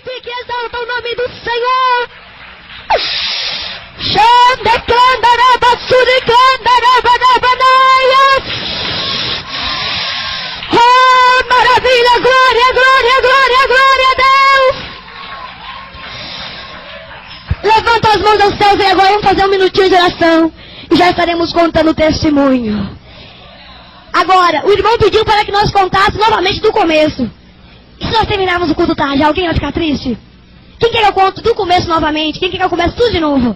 glorifique e exalta o nome do Senhor. Oh, maravilha, glória, glória, glória, glória a Deus. Levanta as mãos aos céus e agora vamos fazer um minutinho de oração. E já estaremos contando o testemunho. Agora, o irmão pediu para que nós contássemos novamente do começo. E se nós terminarmos o culto tarde, alguém vai ficar triste? Quem quer que eu conto do começo novamente? Quem quer que eu comece tudo de novo?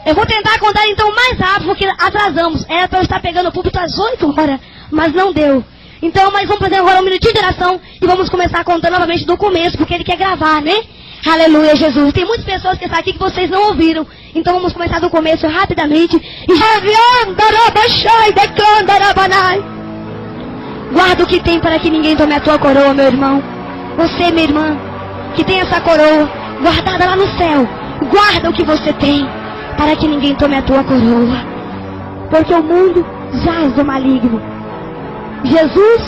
Eu vou tentar contar então mais rápido, porque atrasamos. Era para eu estar pegando o púlpito às 8 horas, mas não deu. Então, mas vamos fazer agora um minutinho de oração e vamos começar contando novamente do começo, porque ele quer gravar, né? Aleluia, Jesus. Tem muitas pessoas que estão aqui que vocês não ouviram. Então vamos começar do começo rapidamente. Guarda o que tem para que ninguém tome a tua coroa, meu irmão. Você, minha irmã, que tem essa coroa guardada lá no céu. Guarda o que você tem para que ninguém tome a tua coroa. Porque o mundo jaz do maligno. Jesus,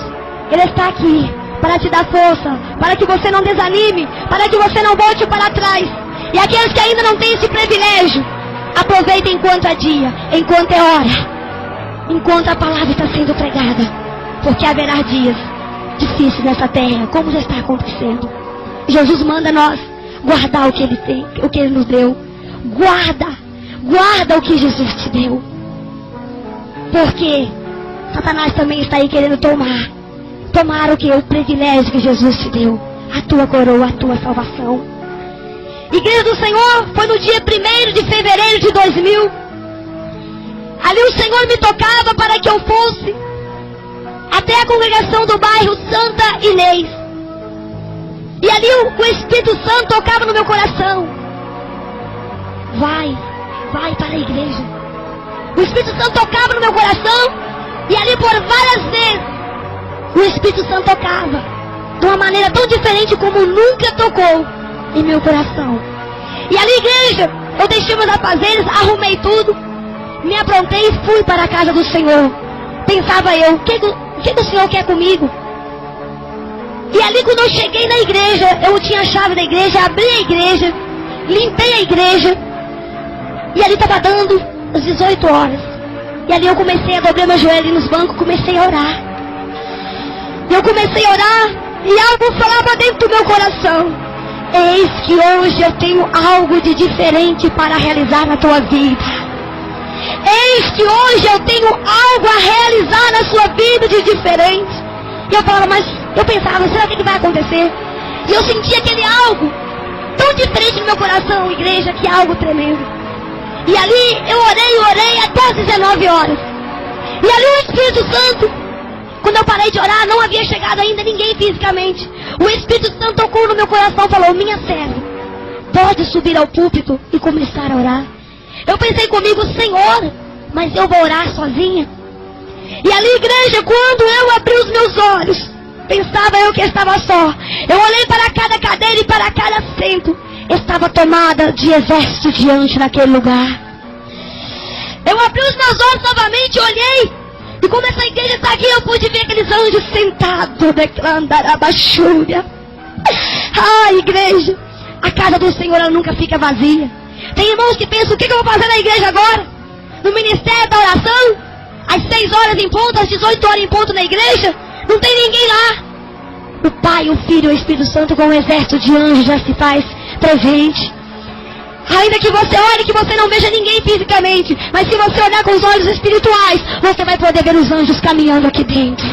Ele está aqui para te dar força, para que você não desanime, para que você não volte para trás. E aqueles que ainda não têm esse privilégio, aproveitem enquanto é dia, enquanto é hora, enquanto a palavra está sendo pregada, porque haverá dias difíceis nessa terra, como já está acontecendo. Jesus manda nós guardar o que Ele tem, o que Ele nos deu. Guarda o que Jesus te deu, porque Satanás também está aí querendo tomar o que? O privilégio que Jesus te deu. A tua coroa, a tua salvação. Igreja do Senhor, foi no dia 1º de fevereiro de 2000. Ali o Senhor me tocava para que eu fosse até a congregação do bairro Santa Inês. E ali o Espírito Santo tocava no meu coração. Vai para a igreja. O Espírito Santo tocava no meu coração. E ali por várias vezes o Espírito Santo tocava de uma maneira tão diferente como nunca tocou em meu coração. E ali, igreja, eu deixei meus afazeres, arrumei tudo, me aprontei e fui para a casa do Senhor. Pensava eu, o que o Senhor quer comigo? E ali, quando eu cheguei na igreja, eu tinha a chave da igreja, abri a igreja, limpei a igreja, e ali estava dando as 18 horas. E ali eu comecei a dobrar meu joelho nos bancos, comecei a orar. Eu comecei a orar e algo falava dentro do meu coração. Eis que hoje eu tenho algo de diferente para realizar na tua vida. Eis que hoje eu tenho algo a realizar na sua vida de diferente. E eu falava, mas eu pensava, será que vai acontecer? E eu sentia aquele algo tão diferente no meu coração, igreja, que é algo tremendo. E ali eu orei até as 19 horas. E ali o Espírito Santo, quando eu parei de orar, não havia chegado ainda ninguém fisicamente. O Espírito Santo tocou no meu coração e falou, minha serva, pode subir ao púlpito e começar a orar. Eu pensei comigo, Senhor, mas eu vou orar sozinha? E ali, igreja, quando eu abri os meus olhos, pensava eu que estava só. Eu olhei para cada cadeira e para cada assento. Estava tomada de exército de anjos naquele lugar. Eu abri os meus olhos novamente, olhei. E como essa igreja está aqui, eu pude ver aqueles anjos sentados, declarando a baixúria. Ah, igreja, a casa do Senhor ela nunca fica vazia. Tem irmãos que pensam, o que eu vou fazer na igreja agora? No ministério da oração? Às 6 horas em ponto, às 18 horas em ponto na igreja? Não tem ninguém lá. O Pai, o Filho e o Espírito Santo com um exército de anjos já se faz presente. Ainda que você olhe, que você não veja ninguém fisicamente, mas se você olhar com os olhos espirituais, você vai poder ver os anjos caminhando aqui dentro.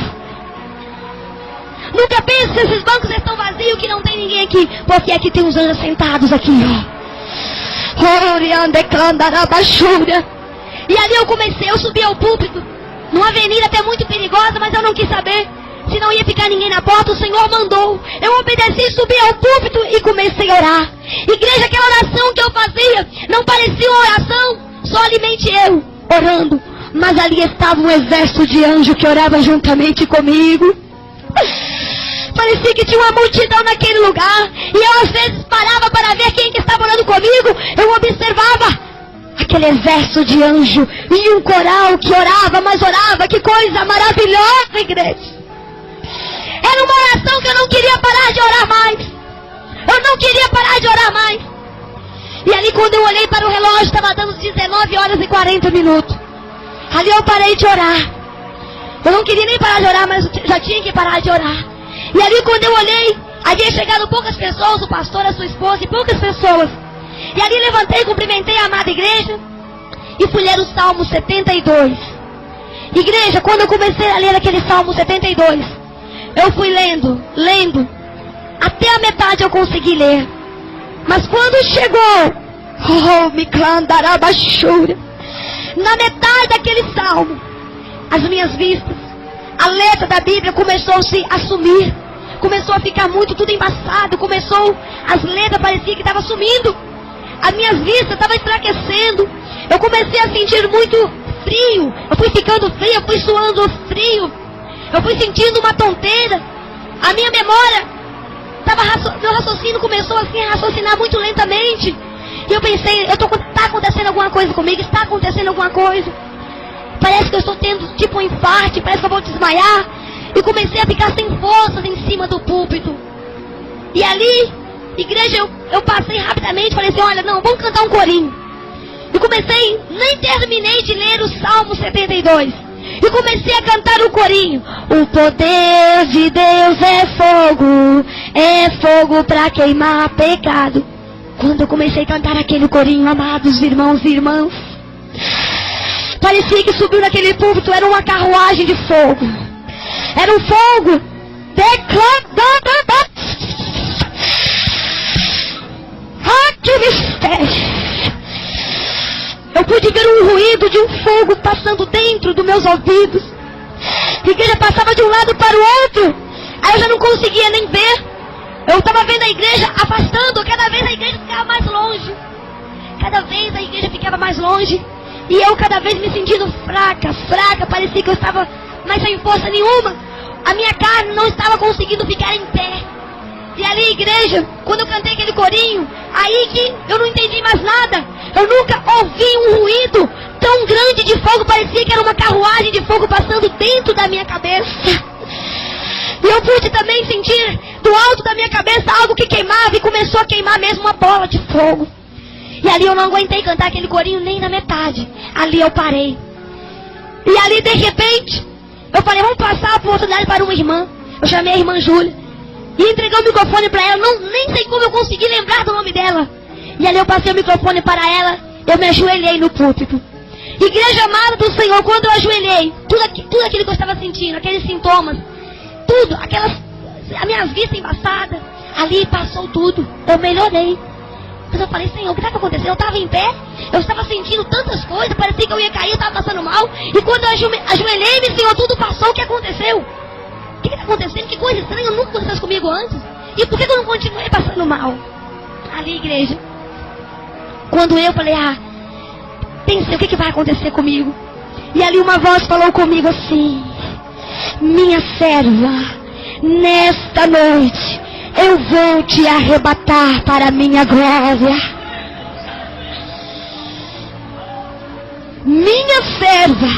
Nunca pense se esses bancos estão vazios, que não tem ninguém aqui, porque aqui tem os anjos sentados aqui, ó. E ali eu subi ao púlpito, numa avenida até muito perigosa, mas eu não quis saber se não ia ficar ninguém na porta. O Senhor mandou. Eu obedeci, subi ao púlpito e comecei a orar. Igreja, aquela oração que eu fazia não parecia uma oração somente eu orando, mas ali estava um exército de anjos que orava juntamente comigo. Parecia que tinha uma multidão naquele lugar. E eu às vezes parava para ver quem que estava orando comigo. Eu observava aquele exército de anjos e um coral que orava, mas orava. Que coisa maravilhosa, igreja. Era uma oração que eu não queria parar de orar mais. Eu não ali, quando eu olhei para o relógio, estava dando 19 horas e 40 minutos. Ali eu parei de orar. Eu não queria nem parar de orar, mas já tinha que parar de orar. E ali, quando eu olhei, havia chegado poucas pessoas, o pastor, a sua esposa e poucas pessoas. E ali levantei, cumprimentei a amada igreja e fui ler o Salmo 72. Igreja, quando eu comecei a ler aquele Salmo 72, eu fui lendo, até a metade eu consegui ler. Mas quando chegou, na metade daquele salmo, as minhas vistas, a letra da Bíblia começou a se assumir, começou a ficar muito tudo embaçado, as letras pareciam que estavam sumindo, as minhas vistas estavam enfraquecendo, eu comecei a sentir muito frio, eu fui ficando frio, eu fui suando frio, eu fui sentindo uma tonteira, a minha memória, meu raciocínio começou assim a raciocinar muito lentamente, e eu pensei, está acontecendo alguma coisa comigo, está acontecendo alguma coisa, parece que eu estou tendo tipo um infarto, parece que eu vou desmaiar, e comecei a ficar sem forças em cima do púlpito, e ali, igreja, eu passei rapidamente, falei assim, olha, não, vamos cantar um corinho, e comecei, nem terminei de ler o Salmo 72, e comecei a cantar o corinho. O poder de Deus é fogo para queimar pecado. Quando eu comecei a cantar aquele corinho, amados irmãos e irmãs, parecia que subiu naquele púlpito, era uma carruagem de fogo. Era um fogo. Que mistério! Eu pude ver um ruído de um fogo passando dentro dos meus ouvidos. A igreja passava de um lado para o outro. Aí eu já não conseguia nem ver. Eu estava vendo a igreja afastando. Cada vez a igreja ficava mais longe. Cada vez a igreja ficava mais longe. E eu cada vez me sentindo fraca. Parecia que eu estava mais sem força nenhuma. A minha carne não estava conseguindo ficar em pé. E ali, igreja, quando eu cantei aquele corinho, aí que eu não entendi mais nada. Eu nunca ouvi um ruído tão grande de fogo, parecia que era uma carruagem de fogo passando dentro da minha cabeça. E eu pude também sentir do alto da minha cabeça algo que queimava, e começou a queimar mesmo uma bola de fogo. E ali eu não aguentei cantar aquele corinho nem na metade. Ali eu parei. E ali, de repente, eu falei, vamos passar a oportunidade para uma irmã. Eu chamei a irmã Júlia e entreguei o microfone para ela. Nem sei como eu consegui lembrar do nome dela. E ali eu passei o microfone para ela. Eu me ajoelhei no púlpito. Igreja amada do Senhor, quando eu ajoelhei, tudo aquilo que eu estava sentindo, aqueles sintomas, tudo, as minhas vistas embaçadas, ali passou tudo. Eu melhorei. Mas eu falei, Senhor, o que estava acontecendo? Eu estava em pé, eu estava sentindo tantas coisas, parecia que eu ia cair, eu estava passando mal. E quando eu ajoelhei-me, Senhor, tudo passou. O que aconteceu? O que está acontecendo? Que coisa estranha, nunca aconteceu comigo antes. E por que eu não continuei passando mal? Ali, igreja, quando eu falei, pensei, o que vai acontecer comigo? E ali uma voz falou comigo assim, minha serva, nesta noite eu vou te arrebatar para a minha glória. Minha serva,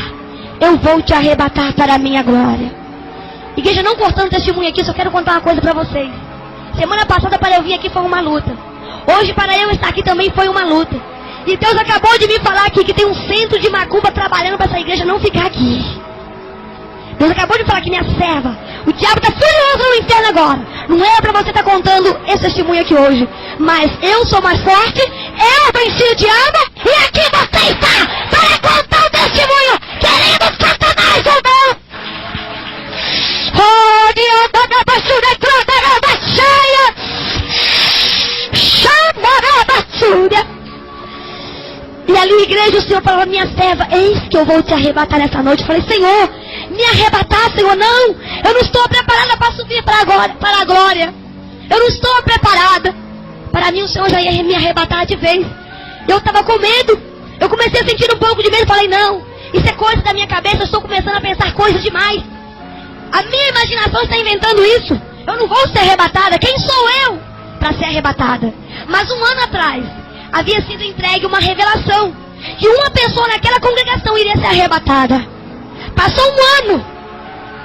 eu vou te arrebatar para a minha glória. Igreja, não cortando testemunho aqui, só quero contar uma coisa para vocês. Semana passada para eu vir aqui foi uma luta. Hoje para eu estar aqui também foi uma luta. E Deus acabou de me falar aqui que tem um centro de macumba trabalhando para essa igreja não ficar aqui. Deus acabou de falar que minha serva, o diabo está furioso no inferno agora. Não é para você estar contando esse testemunho aqui hoje. Mas eu sou mais forte, eu venci o diabo, e aqui você está para contar o testemunho. Queremos Satanás ou não? E ali, igreja, o Senhor falou a minha serva, eis que eu vou te arrebatar nessa noite. Eu falei, Senhor, me arrebatar, Senhor, não. Eu não estou preparada para subir para a glória. Eu não estou preparada. Para mim o Senhor já ia me arrebatar de vez. Eu estava com medo. Eu comecei a sentir um pouco de medo. Falei, não, isso é coisa da minha cabeça. Eu estou começando a pensar coisas demais. A minha imaginação está inventando isso. Eu não vou ser arrebatada. Quem sou eu para ser arrebatada? Mas um ano atrás havia sido entregue uma revelação que uma pessoa naquela congregação iria ser arrebatada. Passou um ano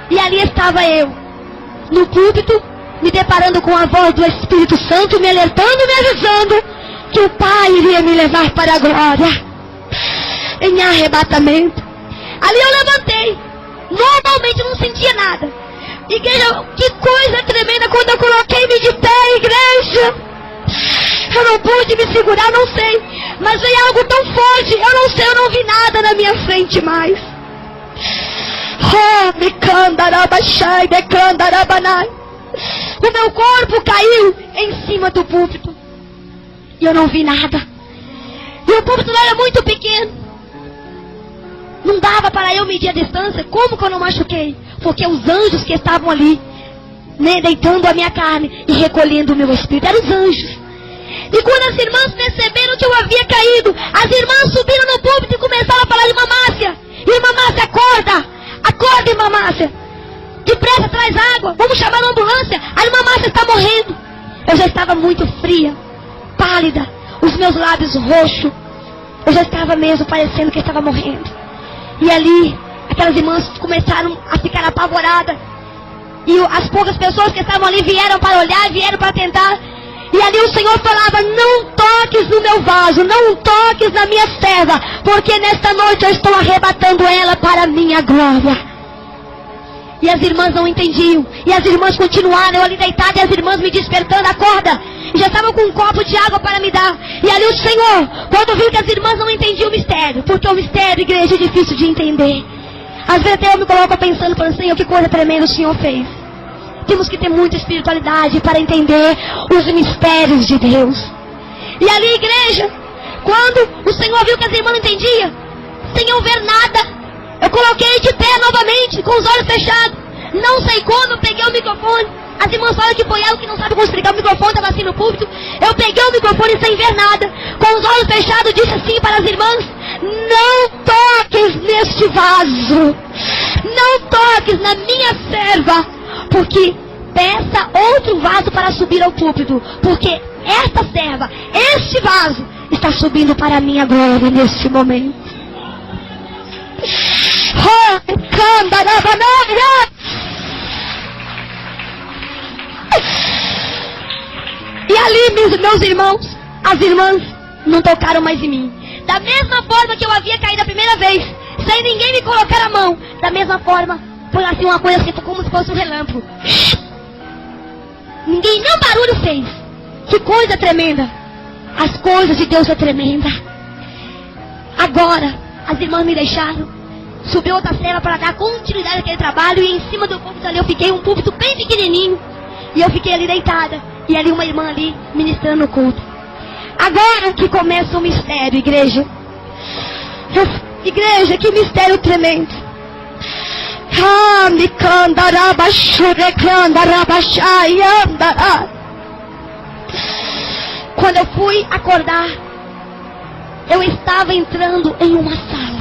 e ali estava eu no púlpito, me deparando com a voz do Espírito Santo, me alertando, me avisando que o Pai iria me levar para a glória, em arrebatamento. Ali eu levantei. Normalmente eu não sentia nada. Igreja, que coisa tremenda quando eu coloquei-me de pé, igreja. Eu não pude me segurar, não sei. Mas veio algo tão forte, eu não sei, eu não vi nada na minha frente mais. O meu corpo caiu em cima do púlpito. E eu não vi nada. E o púlpito era muito pequeno. Não dava para eu medir a distância. Como que eu não machuquei? Porque os anjos que estavam ali, né, deitando a minha carne e recolhendo o meu espírito, eram os anjos. E quando as irmãs perceberam que eu havia caído, as irmãs subiram no púlpito e começaram a falar: irmã Márcia, acorda, acorda, irmã Márcia, depressa, traz água, vamos chamar a ambulância, a irmã Márcia está morrendo. Eu já estava muito fria, pálida, os meus lábios roxos, eu já estava mesmo parecendo que estava morrendo. E ali, aquelas irmãs começaram a ficar apavoradas. E as poucas pessoas que estavam ali vieram para olhar, vieram para tentar. E ali o Senhor falava: não toques no meu vaso, não toques na minha serva, porque nesta noite eu estou arrebatando ela para a minha glória. E as irmãs não entendiam. E as irmãs continuaram ali deitadas, e as irmãs me despertando: acorda. E já estavam com um copo de água para me dar. E ali o Senhor, quando viu que as irmãs não entendiam o mistério, porque o mistério, igreja, é difícil de entender. Às vezes até eu me coloco pensando, Senhor, que coisa tremenda o Senhor fez. Temos que ter muita espiritualidade para entender os mistérios de Deus. E ali, igreja, quando o Senhor viu que as irmãs não entendiam, sem eu ver nada, eu coloquei de pé novamente, com os olhos fechados. Não sei como, eu peguei o microfone. As irmãs falam que foi ela que não sabe como explicar o microfone, estava assim no púlpito. Eu peguei o microfone sem ver nada, com os olhos fechados, disse assim para as irmãs: não toques neste vaso, não toques na minha serva, porque peça outro vaso para subir ao púlpito, porque esta serva, este vaso, está subindo para a minha glória neste momento. E ali, meus irmãos, as irmãs não tocaram mais em mim. Da mesma forma que eu havia caído a primeira vez, sem ninguém me colocar a mão, da mesma forma, foi assim uma coisa assim, como se fosse um relâmpago. Ninguém, nem um barulho fez. Que coisa tremenda. As coisas de Deus é tremenda. Agora, as irmãs me deixaram. Subiu outra serva para dar continuidade àquele trabalho. E em cima do púlpito ali eu fiquei, um púlpito bem pequenininho. E eu fiquei ali deitada. E ali uma irmã ali ministrando o culto. Agora que começa o mistério, igreja. Igreja, que mistério tremendo. Quando eu fui acordar, eu estava entrando em uma sala.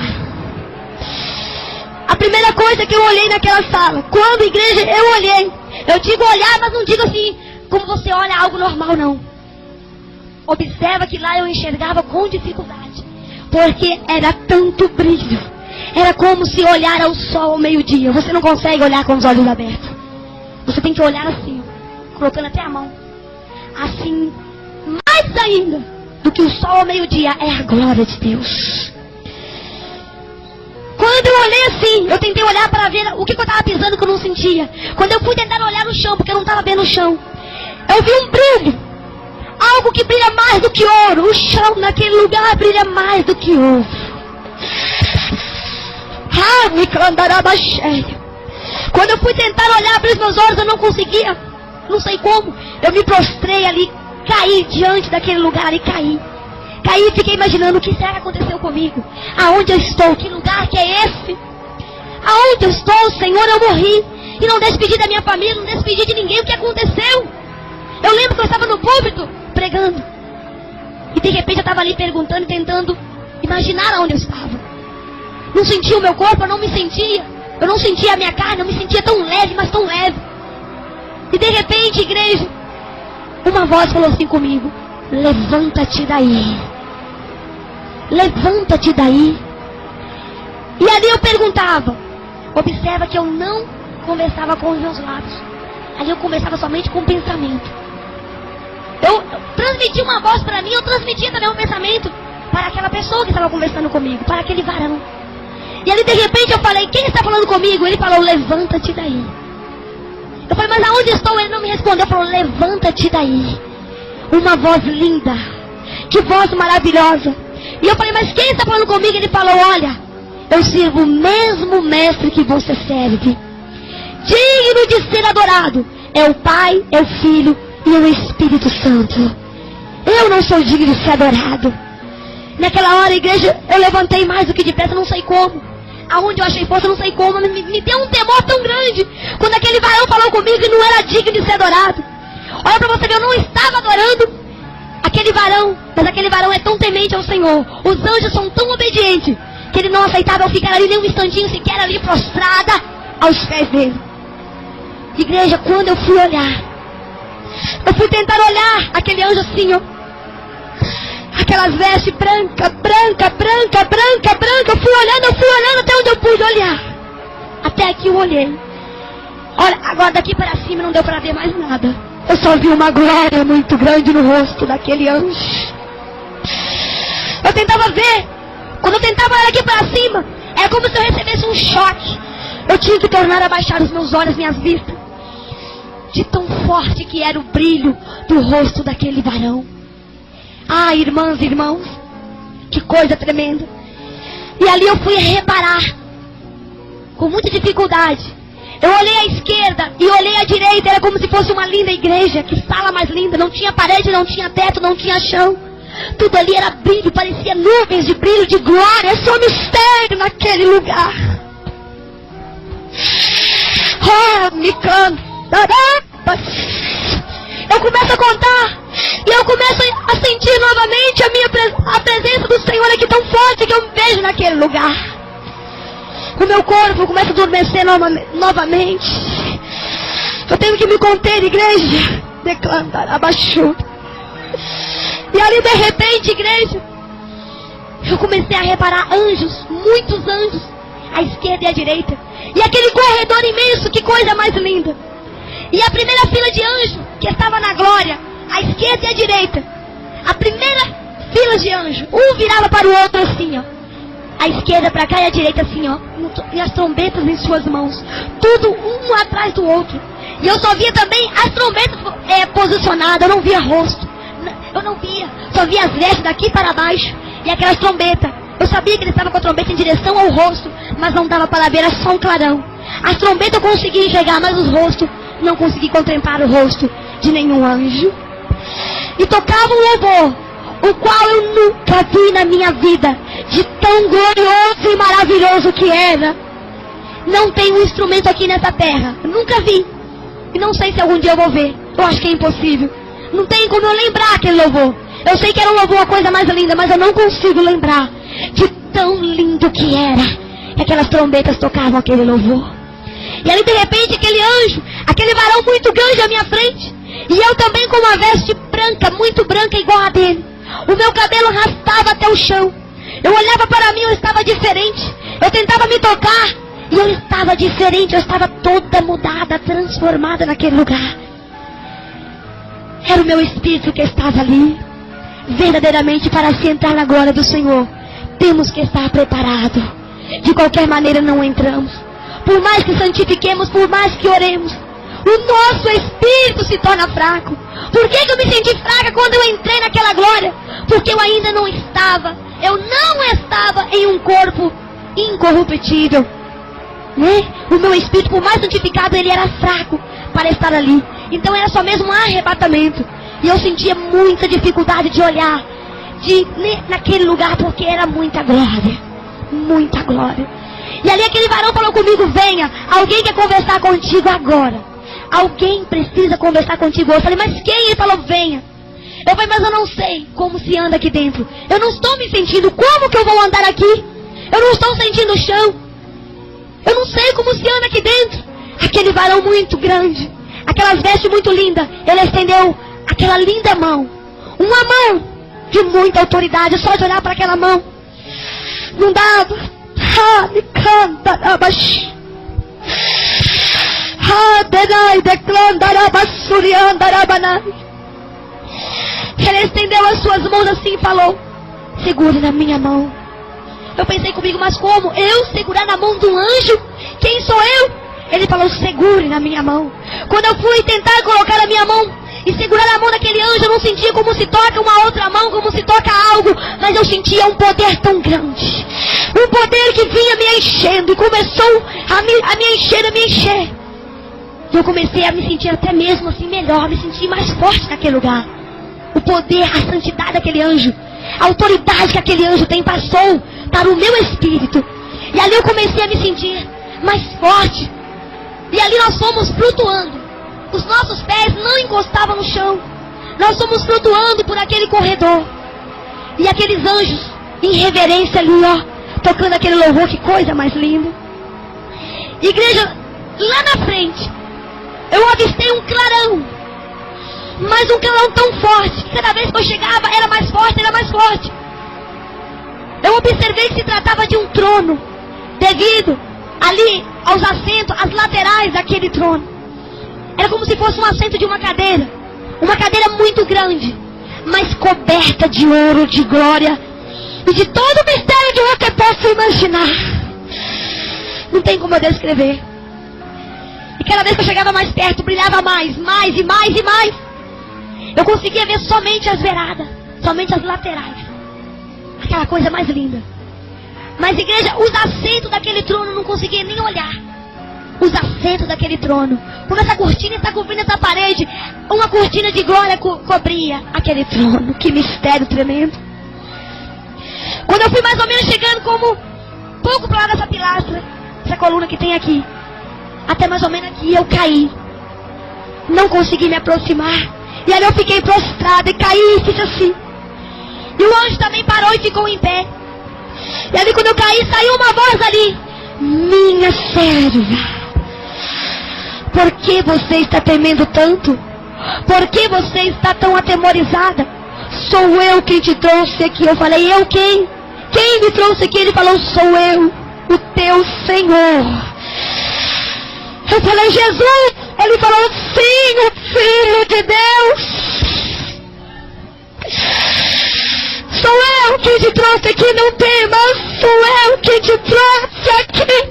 A primeira coisa que eu olhei naquela sala, quando igreja eu olhei, eu digo olhar, mas não digo assim como você olha algo normal, não. Observa que lá eu enxergava com dificuldade, porque era tanto brilho. Era como se olhar ao sol ao meio-dia. Você não consegue olhar com os olhos abertos. Você tem que olhar assim, colocando até a mão. Assim, mais ainda do que o sol ao meio-dia, é a glória de Deus. Quando eu olhei assim, eu tentei olhar para ver o que eu estava pisando que eu não sentia. Quando eu fui tentar olhar no chão, porque eu não estava vendo o chão, eu vi um brilho. Algo que brilha mais do que ouro. O chão naquele lugar brilha mais do que ouro. Quando eu fui tentar olhar, abrir os meus olhos, eu não conseguia. Não sei como. Eu me prostrei ali, caí diante daquele lugar ali, caí. Caí e fiquei imaginando o que será que aconteceu comigo. Aonde eu estou? Que lugar que é esse? Aonde eu estou, Senhor? Eu morri. E não despedi da minha família, não despedi de ninguém. O que aconteceu? Eu lembro que eu estava no púlpito, pregando. E de repente eu estava ali perguntando, tentando imaginar aonde eu estava. Não sentia o meu corpo, eu não me sentia. Eu não sentia a minha carne, eu me sentia tão leve, mas tão leve. E de repente, igreja, uma voz falou assim comigo: levanta-te daí. Levanta-te daí. E ali eu perguntava. Observa que eu não conversava com os meus lábios. Ali eu conversava somente com o pensamento. transmitia uma voz para mim, eu transmitia também um pensamento para aquela pessoa que estava conversando comigo, para aquele varão. E ali de repente eu falei, quem está falando comigo? Ele falou, levanta-te daí. Eu falei, mas aonde estou? Ele não me respondeu, falou, levanta-te daí. Uma voz linda, que voz maravilhosa. E eu falei, mas quem está falando comigo? Ele falou, olha, eu sirvo o mesmo mestre que você serve, digno de ser adorado. É o Pai, é o Filho e é o Espírito Santo. Eu não sou digno de ser adorado. Naquela hora, igreja, eu levantei mais do que depressa, não sei como. Aonde eu achei força, não sei como. Me deu um temor tão grande quando aquele varão falou comigo e não era digno de ser adorado. Olha pra você ver, eu não estava adorando aquele varão, mas aquele varão é tão temente ao Senhor. Os anjos são tão obedientes que ele não aceitava eu ficar ali nem um instantinho sequer ali prostrada aos pés dele. Igreja, quando eu fui olhar, eu fui tentar olhar aquele anjo assim, ó, aquelas vestes branca. Eu fui olhando até onde eu pude olhar. Até aqui eu olhei. Olha, agora daqui para cima não deu para ver mais nada. Eu só vi uma glória muito grande no rosto daquele anjo. Eu tentava ver. Quando eu tentava olhar aqui para cima, era como se eu recebesse um choque. Eu tinha que tornar a baixar os meus olhos, minhas vistas, de tão forte que era o brilho do rosto daquele varão. Ah, irmãs e irmãos, que coisa tremenda. E ali eu fui reparar, com muita dificuldade. Eu olhei à esquerda e olhei à direita, era como se fosse uma linda igreja. Que sala mais linda, não tinha parede, não tinha teto, não tinha chão. Tudo ali era brilho, parecia nuvens de brilho, de glória. Só mistério naquele lugar. Oh, me canta. Eu começo a contar e eu começo a sentir novamente a presença do Senhor aqui tão forte que eu me vejo naquele lugar. O meu corpo começa a adormecer novamente. Eu tenho que me conter, igreja. Declarar abaixo. E ali de repente, igreja, eu comecei a reparar anjos, muitos anjos, à esquerda e à direita. E aquele corredor imenso, que coisa mais linda. E a primeira fila de anjo que estava na glória, à esquerda e à direita. A primeira fila de anjo, um virava para o outro assim, ó. A esquerda para cá e a direita assim, ó. E as trombetas em suas mãos. Tudo um atrás do outro. E eu só via também as trombetas posicionadas. Eu não via rosto. Eu não via. Só via as vestes daqui para baixo. E aquelas trombetas. Eu sabia que ele estava com a trombeta em direção ao rosto. Mas não dava para ver, era só um clarão. As trombetas eu consegui enxergar, mas os rostos não consegui contemplar o rosto de nenhum anjo. E tocava um louvor, o qual eu nunca vi na minha vida, de tão glorioso e maravilhoso que era. Não tem um instrumento aqui nessa terra, eu nunca vi. E não sei se algum dia eu vou ver. Eu acho que é impossível. Não tem como eu lembrar aquele louvor. Eu sei que era um louvor, a coisa mais linda, mas eu não consigo lembrar de tão lindo que era. E aquelas trombetas tocavam aquele louvor. E ali de repente aquele anjo, aquele varão muito grande à minha frente. E eu também com uma veste branca, muito branca igual a dele. O meu cabelo raspava até o chão. Eu olhava para mim, eu estava diferente. Eu tentava me tocar e eu estava diferente. Eu estava toda mudada, transformada naquele lugar. Era o meu espírito que estava ali. Verdadeiramente, para se entrar na glória do Senhor, temos que estar preparados. De qualquer maneira não entramos. Por mais que santifiquemos, por mais que oremos, o nosso espírito se torna fraco. Por que eu me senti fraca quando eu entrei naquela glória? Porque eu ainda não estava. Eu não estava em um corpo incorruptível, né? O meu espírito, por mais santificado, ele era fraco para estar ali. Então era só mesmo um arrebatamento. E eu sentia muita dificuldade de olhar naquele lugar, porque era muita glória. Muita glória. E ali aquele varão falou comigo, venha, alguém quer conversar contigo agora. Alguém precisa conversar contigo. Eu falei, mas quem? Ele falou, venha. Eu falei, mas eu não sei como se anda aqui dentro. Eu não estou me sentindo. Como que eu vou andar aqui? Eu não estou sentindo o chão. Eu não sei como se anda aqui dentro. Aquele varão muito grande, aquelas vestes muito lindas, ele estendeu aquela linda mão. Uma mão de muita autoridade. Só de olhar para aquela mão não dava. Me canta, abaixo. Ele estendeu as suas mãos assim e falou: segure na minha mão. Eu pensei comigo, mas como? Eu segurar na mão de um anjo? Quem sou eu? Ele falou: segure na minha mão. Quando eu fui tentar colocar a minha mão e segurar a mão daquele anjo, eu não sentia como se toca uma outra mão, como se toca algo, mas eu sentia um poder tão grande, um poder que vinha me enchendo e começou a me encher. E eu comecei a me sentir até mesmo assim melhor, me sentir mais forte naquele lugar. O poder, a santidade daquele anjo, a autoridade que aquele anjo tem passou para o meu espírito. E ali eu comecei a me sentir mais forte. E ali nós fomos flutuando. Os nossos pés não encostavam no chão. Nós fomos flutuando por aquele corredor. E aqueles anjos, em reverência ali, ó, tocando aquele louvor, que coisa mais linda. Igreja, lá na frente, eu avistei um clarão. Mas um clarão tão forte, que cada vez que eu chegava, era mais forte, era mais forte. Eu observei que se tratava de um trono, devido ali aos assentos, às laterais daquele trono. Era como se fosse um assento de uma cadeira muito grande, mas coberta de ouro, de glória, e de todo o mistério que você possa imaginar. Não tem como eu descrever. E cada vez que eu chegava mais perto, brilhava mais e mais. Eu conseguia ver somente as beiradas, somente as laterais. Aquela coisa mais linda. Mas, igreja, os assentos daquele trono eu não conseguia nem olhar. Os assentos daquele trono. Como essa cortina está cobrindo essa parede, uma cortina de glória cobria aquele trono. Que mistério tremendo. Quando eu fui mais ou menos chegando como pouco para lá dessa pilastra, essa coluna que tem aqui, até mais ou menos aqui, eu caí. Não consegui me aproximar. E ali eu fiquei prostrada e caí e fiz assim. E o anjo também parou e ficou em pé. E ali quando eu caí, saiu uma voz ali: minha serva, por que você está temendo tanto? Por que você está tão atemorizada? Sou eu quem te trouxe aqui. Eu falei: eu quem? Quem me trouxe aqui? Ele falou: sou eu, o teu Senhor. Eu falei: Jesus. Ele falou: sim, o Filho de Deus. Sou eu quem te trouxe aqui, não temas. Sou eu quem te trouxe aqui.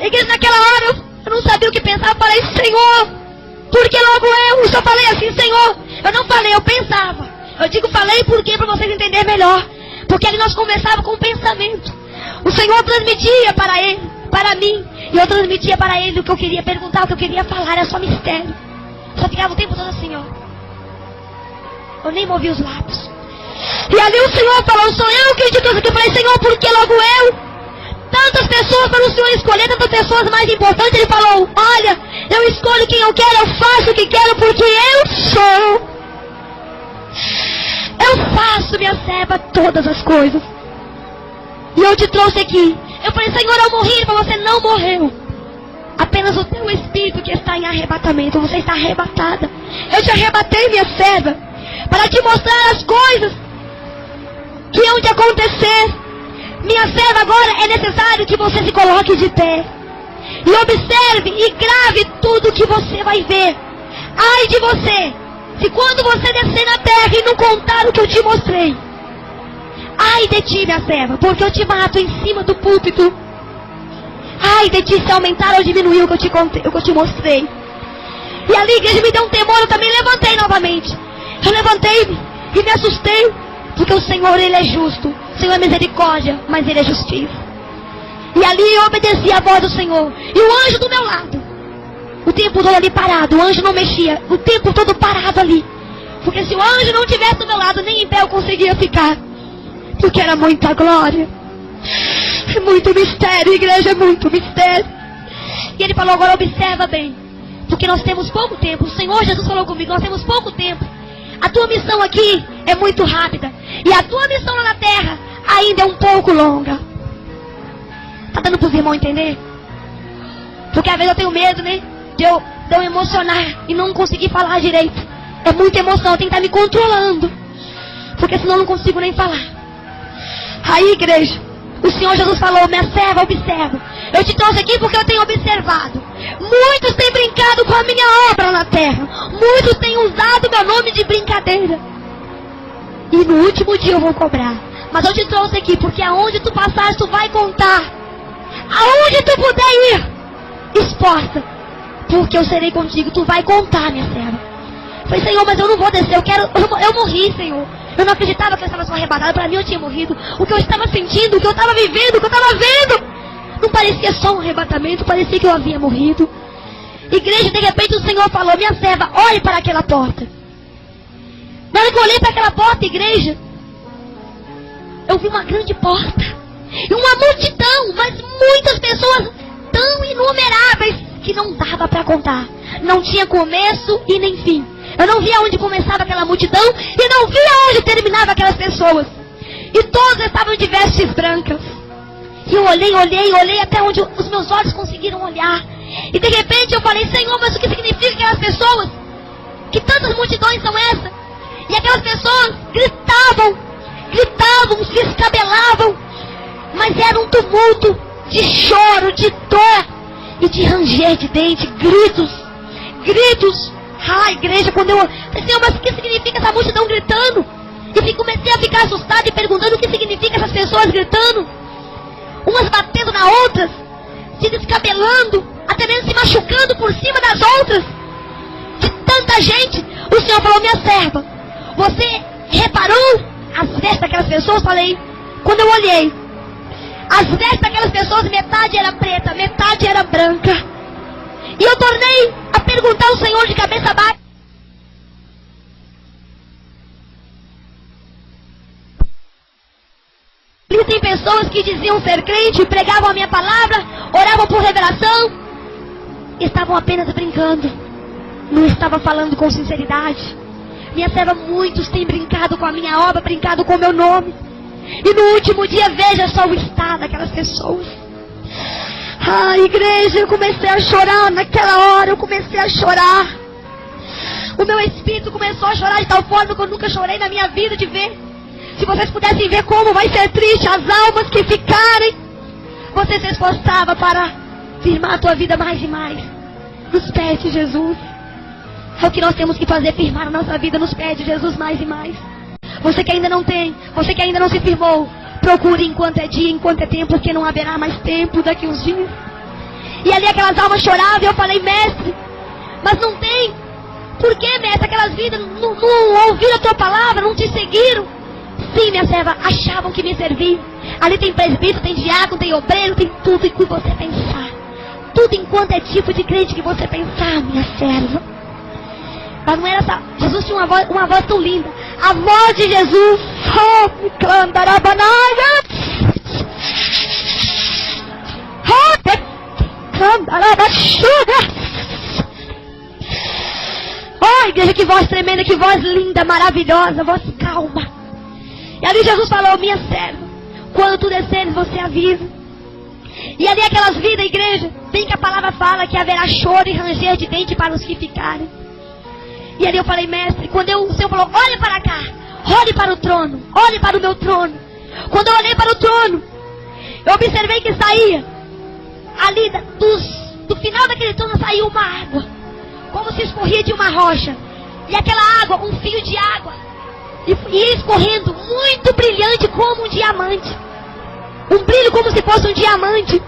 Igreja, naquela hora eu não sabia o que pensar. Eu falei: Senhor, por que logo eu? Eu só falei assim: Senhor. Eu não falei, eu pensava. Eu digo falei porque para vocês entenderem melhor. Porque ali nós conversávamos com o pensamento. O Senhor transmitia para ele, para mim, e eu transmitia para ele o que eu queria perguntar, o que eu queria falar. Era só mistério. Só ficava o tempo todo assim, ó. Eu nem movi os lábios. E ali o Senhor falou: sou eu quem te trouxe aqui. Eu falei: Senhor, por que logo eu? Tantas pessoas para o Senhor escolher, tantas pessoas mais importantes. Ele falou: olha, eu escolho quem eu quero, eu faço o que quero, porque eu sou. Eu faço, minha serva, todas as coisas. E eu te trouxe aqui. Eu falei: Senhor, eu morri. Ele falou: você não morreu. Apenas o teu espírito que está em arrebatamento. Você está arrebatada. Eu te arrebatei, minha serva, para te mostrar as coisas que hão de acontecer. Minha serva, agora é necessário que você se coloque de pé e observe e grave tudo que você vai ver. Ai de você, se quando você descer na terra e não contar o que eu te mostrei. Ai de ti, minha serva, porque eu te mato em cima do púlpito. Ai de ti se aumentar ou diminuir o que eu te contei, o que eu te mostrei. E ali, igreja, me deu um temor. Eu também levantei novamente. Eu levantei-me e me assustei, porque o Senhor, Ele é justo. O Senhor é misericórdia, mas Ele é justiça. E ali eu obedeci a voz do Senhor. E o anjo do meu lado, o tempo todo ali parado. O anjo não mexia, o tempo todo parado ali. Porque se o anjo não estivesse do meu lado, nem em pé eu conseguia ficar. Porque era muita glória. É muito mistério, igreja, é muito mistério. E Ele falou: agora observa bem, porque nós temos pouco tempo. O Senhor Jesus falou comigo: nós temos pouco tempo. A tua missão aqui é muito rápida. E a tua missão lá na terra ainda é um pouco longa. Tá dando para os irmãos entender? Porque às vezes eu tenho medo, né? De eu emocionar e não conseguir falar direito. É muita emoção, eu tenho que estar me controlando. Porque senão eu não consigo nem falar. Aí, igreja, o Senhor Jesus falou: minha serva, observa. Eu te trouxe aqui porque eu tenho observado. Muitos têm brincado com a minha obra na terra. Muitos têm usado meu nome de brincadeira. E no último dia eu vou cobrar. Mas eu te trouxe aqui, porque aonde tu passares, tu vai contar. Aonde tu puder ir, esforça, porque eu serei contigo. Tu vai contar, minha serva. Eu falei, Senhor, mas eu não vou descer. Eu morri, Senhor. Eu não acreditava que eu estava sendo arrebatada. Para mim eu tinha morrido. O que eu estava sentindo, o que eu estava vivendo, o que eu estava vendo, não parecia só um arrebatamento, parecia que eu havia morrido. Igreja, de repente o Senhor falou, minha serva, olhe para aquela porta. Na hora que eu olhei para aquela porta, igreja, eu vi uma grande porta. E uma multidão, mas muitas pessoas tão inumeráveis que não dava para contar. Não tinha começo e nem fim. Eu não via onde começava aquela multidão e não via onde terminava aquelas pessoas. E todas estavam de vestes brancas. E eu olhei até onde os meus olhos conseguiram olhar. E de repente eu falei, Senhor, mas o que significa aquelas pessoas? Que tantas multidões são essas? E aquelas pessoas gritavam, se escabelavam. Mas era um tumulto de choro, de dor e de ranger de dente, gritos. Igreja, quando eu falei, Senhor, mas o que significa essa multidão gritando? E comecei a ficar assustada e perguntando o que significa essas pessoas gritando. Umas batendo na outras, se descabelando, até mesmo se machucando por cima das outras. De tanta gente, o Senhor falou, minha serva, você reparou as vestes daquelas pessoas? Falei, quando eu olhei, as vestes daquelas pessoas, metade era preta, metade era branca. E eu tornei a perguntar ao Senhor de cabeça baixa. Tem pessoas que diziam ser crente, pregavam a minha palavra, oravam por revelação, estavam apenas brincando, não estava falando com sinceridade. Minha serva, muitos têm brincado com a minha obra, brincado com o meu nome. E no último dia, veja só o estado daquelas pessoas. Igreja, eu comecei a chorar naquela hora, eu comecei a chorar. O meu espírito começou a chorar de tal forma que eu nunca chorei na minha vida de ver. Se vocês pudessem ver como vai ser triste as almas que ficarem, você se esforçava para firmar a tua vida mais e mais nos pés de Jesus. É o que nós temos que fazer, firmar a nossa vida nos pés de Jesus mais e mais. Você que ainda não tem, você que ainda não se firmou, procure enquanto é dia, enquanto é tempo, porque não haverá mais tempo daqui uns dias. E ali aquelas almas choravam e eu falei, mestre, mas não tem. Por que, mestre? Aquelas vidas não ouviram a tua palavra, não te seguiram. Sim, minha serva, achavam que me serviam. Ali tem presbítero, tem diácono, tem obreiro, tem tudo em que você pensar. Tudo enquanto é tipo de crente que você pensar, minha serva. Mas não era essa. Jesus tinha uma voz tão linda. A voz de Jesus. Oh, igreja, que voz tremenda, que voz linda, maravilhosa, voz calma. E ali Jesus falou, minha serva, quando tu desceres, você avisa. E ali aquelas vidas, igreja, bem que a palavra fala que haverá choro e ranger de dente para os que ficarem. E ali eu falei, mestre, quando o Senhor falou, olhe para cá, olhe para o trono, olhe para o meu trono. Quando eu olhei para o trono, eu observei que saía, ali do final daquele trono saiu uma água, como se escorria de uma rocha. E aquela água, um fio de água, e ia escorrendo, muito brilhante como um diamante. Um brilho como se fosse um diamante.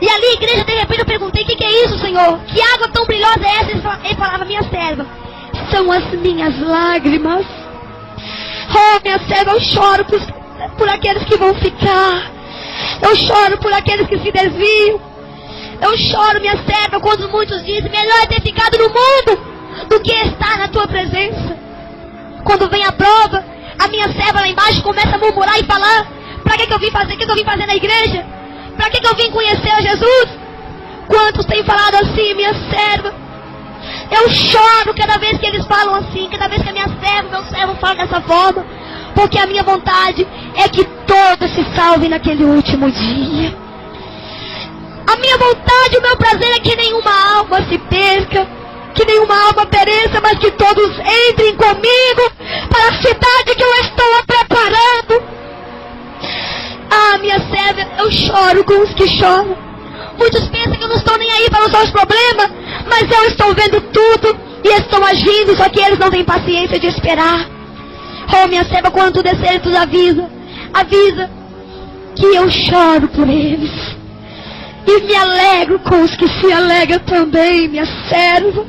E ali, igreja, de repente eu perguntei, o que é isso, Senhor? Que água tão brilhosa é essa? Ele falava, minha serva, são as minhas lágrimas. Oh, minha serva, eu choro por aqueles que vão ficar. Eu choro por aqueles que se desviam. Eu choro, minha serva, quando muitos dizem, melhor é ter ficado no mundo do que estar na tua presença. Quando vem a prova, a minha serva lá embaixo começa a murmurar e falar, para que eu vim fazer? O que eu vim fazer na igreja? Para que eu vim conhecer a Jesus? Quantos têm falado assim, minha serva? Eu choro cada vez que eles falam assim, cada vez que a minha serva, meu servo fala dessa forma, porque a minha vontade é que todos se salvem naquele último dia. A minha vontade, o meu prazer é que nenhuma alma se perca, que nenhuma alma pereça, mas que todos entrem comigo para a cidade que eu estou preparando. Ah, minha serva, eu choro com os que choram. Muitos pensam que eu não estou nem aí para os seus problemas, mas eu estou vendo tudo. e estão agindo, só que eles não têm paciência de esperar. Oh, minha serva, quando tu descer, tu avisa que eu choro por eles e me alegro com os que se alegram também, minha serva.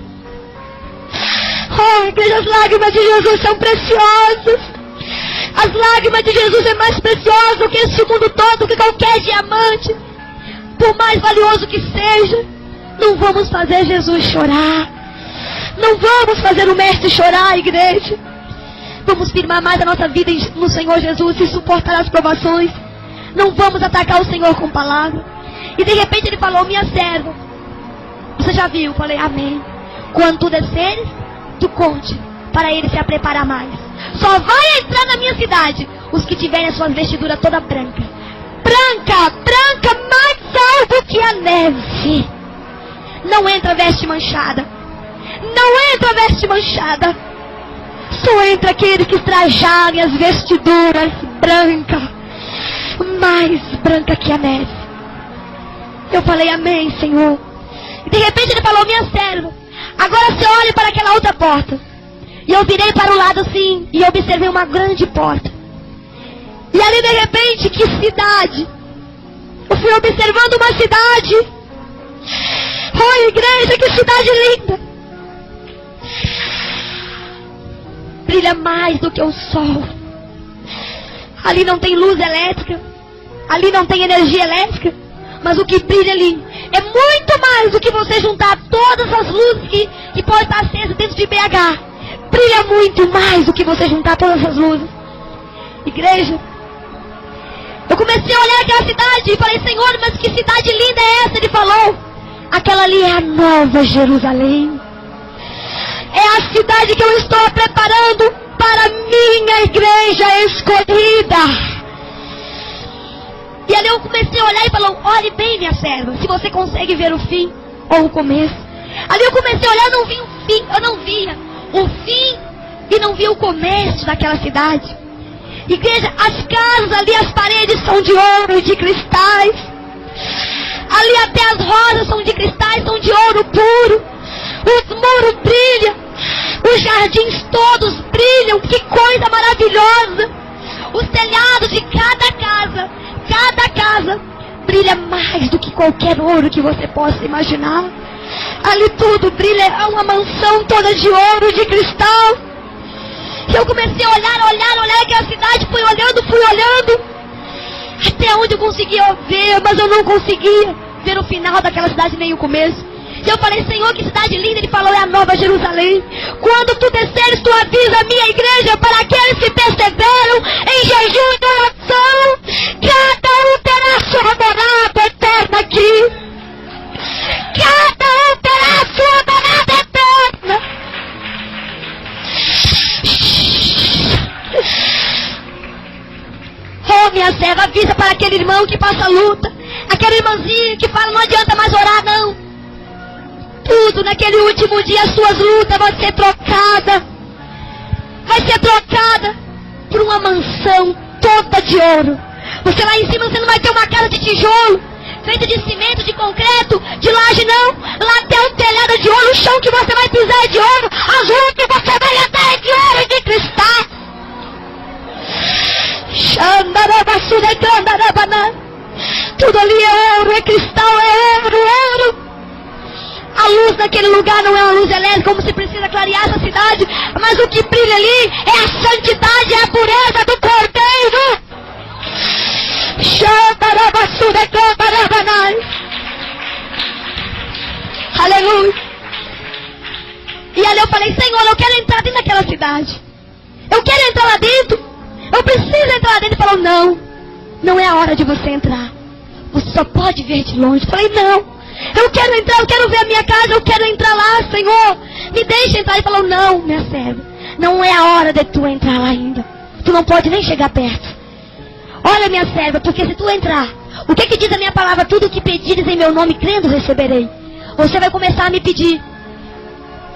Oh, igreja, as lágrimas de Jesus são preciosas. As lágrimas de Jesus é mais preciosa do que esse mundo todo, do que qualquer diamante, por mais valioso que seja. Não vamos fazer Jesus chorar. Não vamos fazer o mestre chorar, igreja. Vamos firmar mais a nossa vida no Senhor Jesus e suportar as provações. Não vamos atacar o Senhor com palavra. E de repente ele falou: minha serva, você já viu? Eu falei: amém. Quando tu desceres, tu conte para ele se preparar mais. Só vai entrar na minha cidade os que tiverem as suas vestiduras toda branca. Branca, mais alto que a neve. Não entra veste manchada. Não entra veste manchada. Só entra aqueles que trajarem as vestiduras brancas, mais branca que a neve. Eu falei: amém, Senhor. E de repente ele falou: minha serva, agora você olhe para aquela outra porta. E eu virei para o lado assim e observei uma grande porta. E ali de repente, que cidade! Eu fui observando uma cidade. Oh, igreja, que cidade linda! Brilha mais do que o sol. Ali não tem luz elétrica, ali não tem energia elétrica, mas o que brilha ali é muito mais do que você juntar todas as luzes que podem estar acesas dentro de BH. Brilha muito mais do que você juntar todas as luzes. Igreja, eu comecei a olhar aquela cidade e falei: Senhor, mas que cidade linda é essa? Ele falou: aquela ali é a Nova Jerusalém. É a cidade que eu estou preparando para a minha igreja escolhida. E ali eu comecei a olhar e falou: olhe bem, minha serva, se você consegue ver o fim ou o começo. Ali eu comecei a olhar, eu não vi o fim, eu não via o fim e não via o começo daquela cidade. Igreja, as casas ali, as paredes são de ouro e de cristais. Ali até as rosas são de cristais, são de ouro puro. Os muros brilham, os jardins todos brilham, que coisa maravilhosa. Os telhados de cada casa brilha mais do que qualquer ouro que você possa imaginar. Ali tudo brilha, é uma mansão toda de ouro, de cristal. E eu comecei a olhar aquela cidade, fui olhando, até onde eu conseguia ver, mas eu não conseguia ver o final daquela cidade, nem o começo. E eu falei: Senhor, que cidade linda. Ele falou: é a Nova Jerusalém. Quando tu desceres, tu avisa a minha igreja para aqueles que perseveram em jejum e oração. Cada um terá sua morada eterna aqui. Cada um terá sua morada eterna. Oh, minha serva, avisa para aquele irmão que passa luta, aquela irmãzinha que fala: não adianta mais orar, não. Tudo naquele último dia, as suas lutas vai ser trocada por uma mansão toda de ouro. Você lá em cima, você não vai ter uma casa de tijolo, feita de cimento, de concreto, de laje, não. Lá tem um telhado de ouro, o chão que você vai pisar é de ouro, as ruas que você vai andar é de ouro e de cristal. Tudo ali é ouro, é cristal, é ouro. A luz naquele lugar não é uma luz elétrica, como se precisa clarear essa cidade, mas o que brilha ali é a santidade, é a pureza do Cordeiro. Aleluia. E ali eu falei: Senhor, eu quero entrar dentro daquela cidade. Eu quero entrar lá dentro. Eu preciso entrar lá dentro. Ele falou: não é a hora de você entrar. Você só pode ver de longe. Eu falei: não. Eu quero entrar, eu quero ver a minha casa, eu quero entrar lá, Senhor. Me deixa entrar. Ele falou: não, minha serva, não é a hora de tu entrar lá ainda. Tu não pode nem chegar perto. Olha, minha serva, porque se tu entrar, o que diz a minha palavra? Tudo o que pedires em meu nome, crendo, receberei. Você vai começar a me pedir,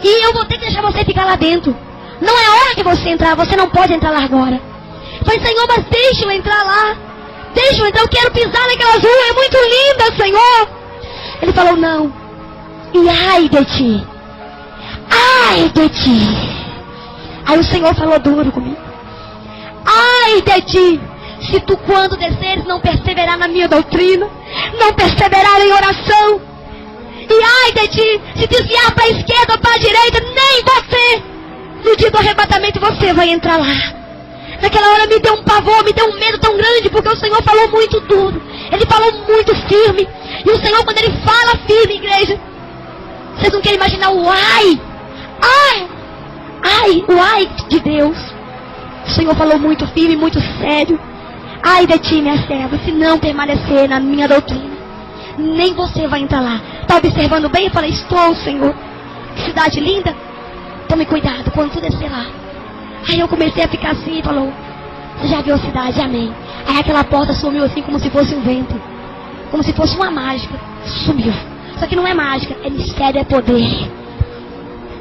e eu vou ter que deixar você ficar lá dentro. Não é a hora de você entrar, você não pode entrar lá agora. Eu falei: Senhor, mas deixa eu entrar lá. Deixa eu entrar, eu quero pisar naquelas ruas, é muito linda, Senhor. Ele falou: não. E ai de ti. ai de ti. Aí o Senhor falou duro comigo. Ai de ti, se tu quando desceres não perseverar na minha doutrina, não perseverar em oração. E ai de ti, se desviar para a esquerda ou para a direita, nem você, no dia do arrebatamento, você vai entrar lá. Naquela hora me deu um pavor, me deu um medo tão grande, porque o Senhor falou muito duro. Ele falou muito firme. E o Senhor, quando Ele fala firme, igreja, vocês não querem imaginar o ai. O ai de Deus. O Senhor falou muito firme, muito sério. Ai de ti, minha serva, se não permanecer na minha doutrina, nem você vai entrar lá. Está observando bem? Eu falei, estou, Senhor. Que cidade linda. Tome cuidado quando tu descer lá. Aí eu comecei a ficar assim e falou, você já viu a cidade? Amém. Aí aquela porta sumiu assim como se fosse um vento. Como se fosse uma mágica. Sumiu. Só que não é mágica, é mistério, é poder.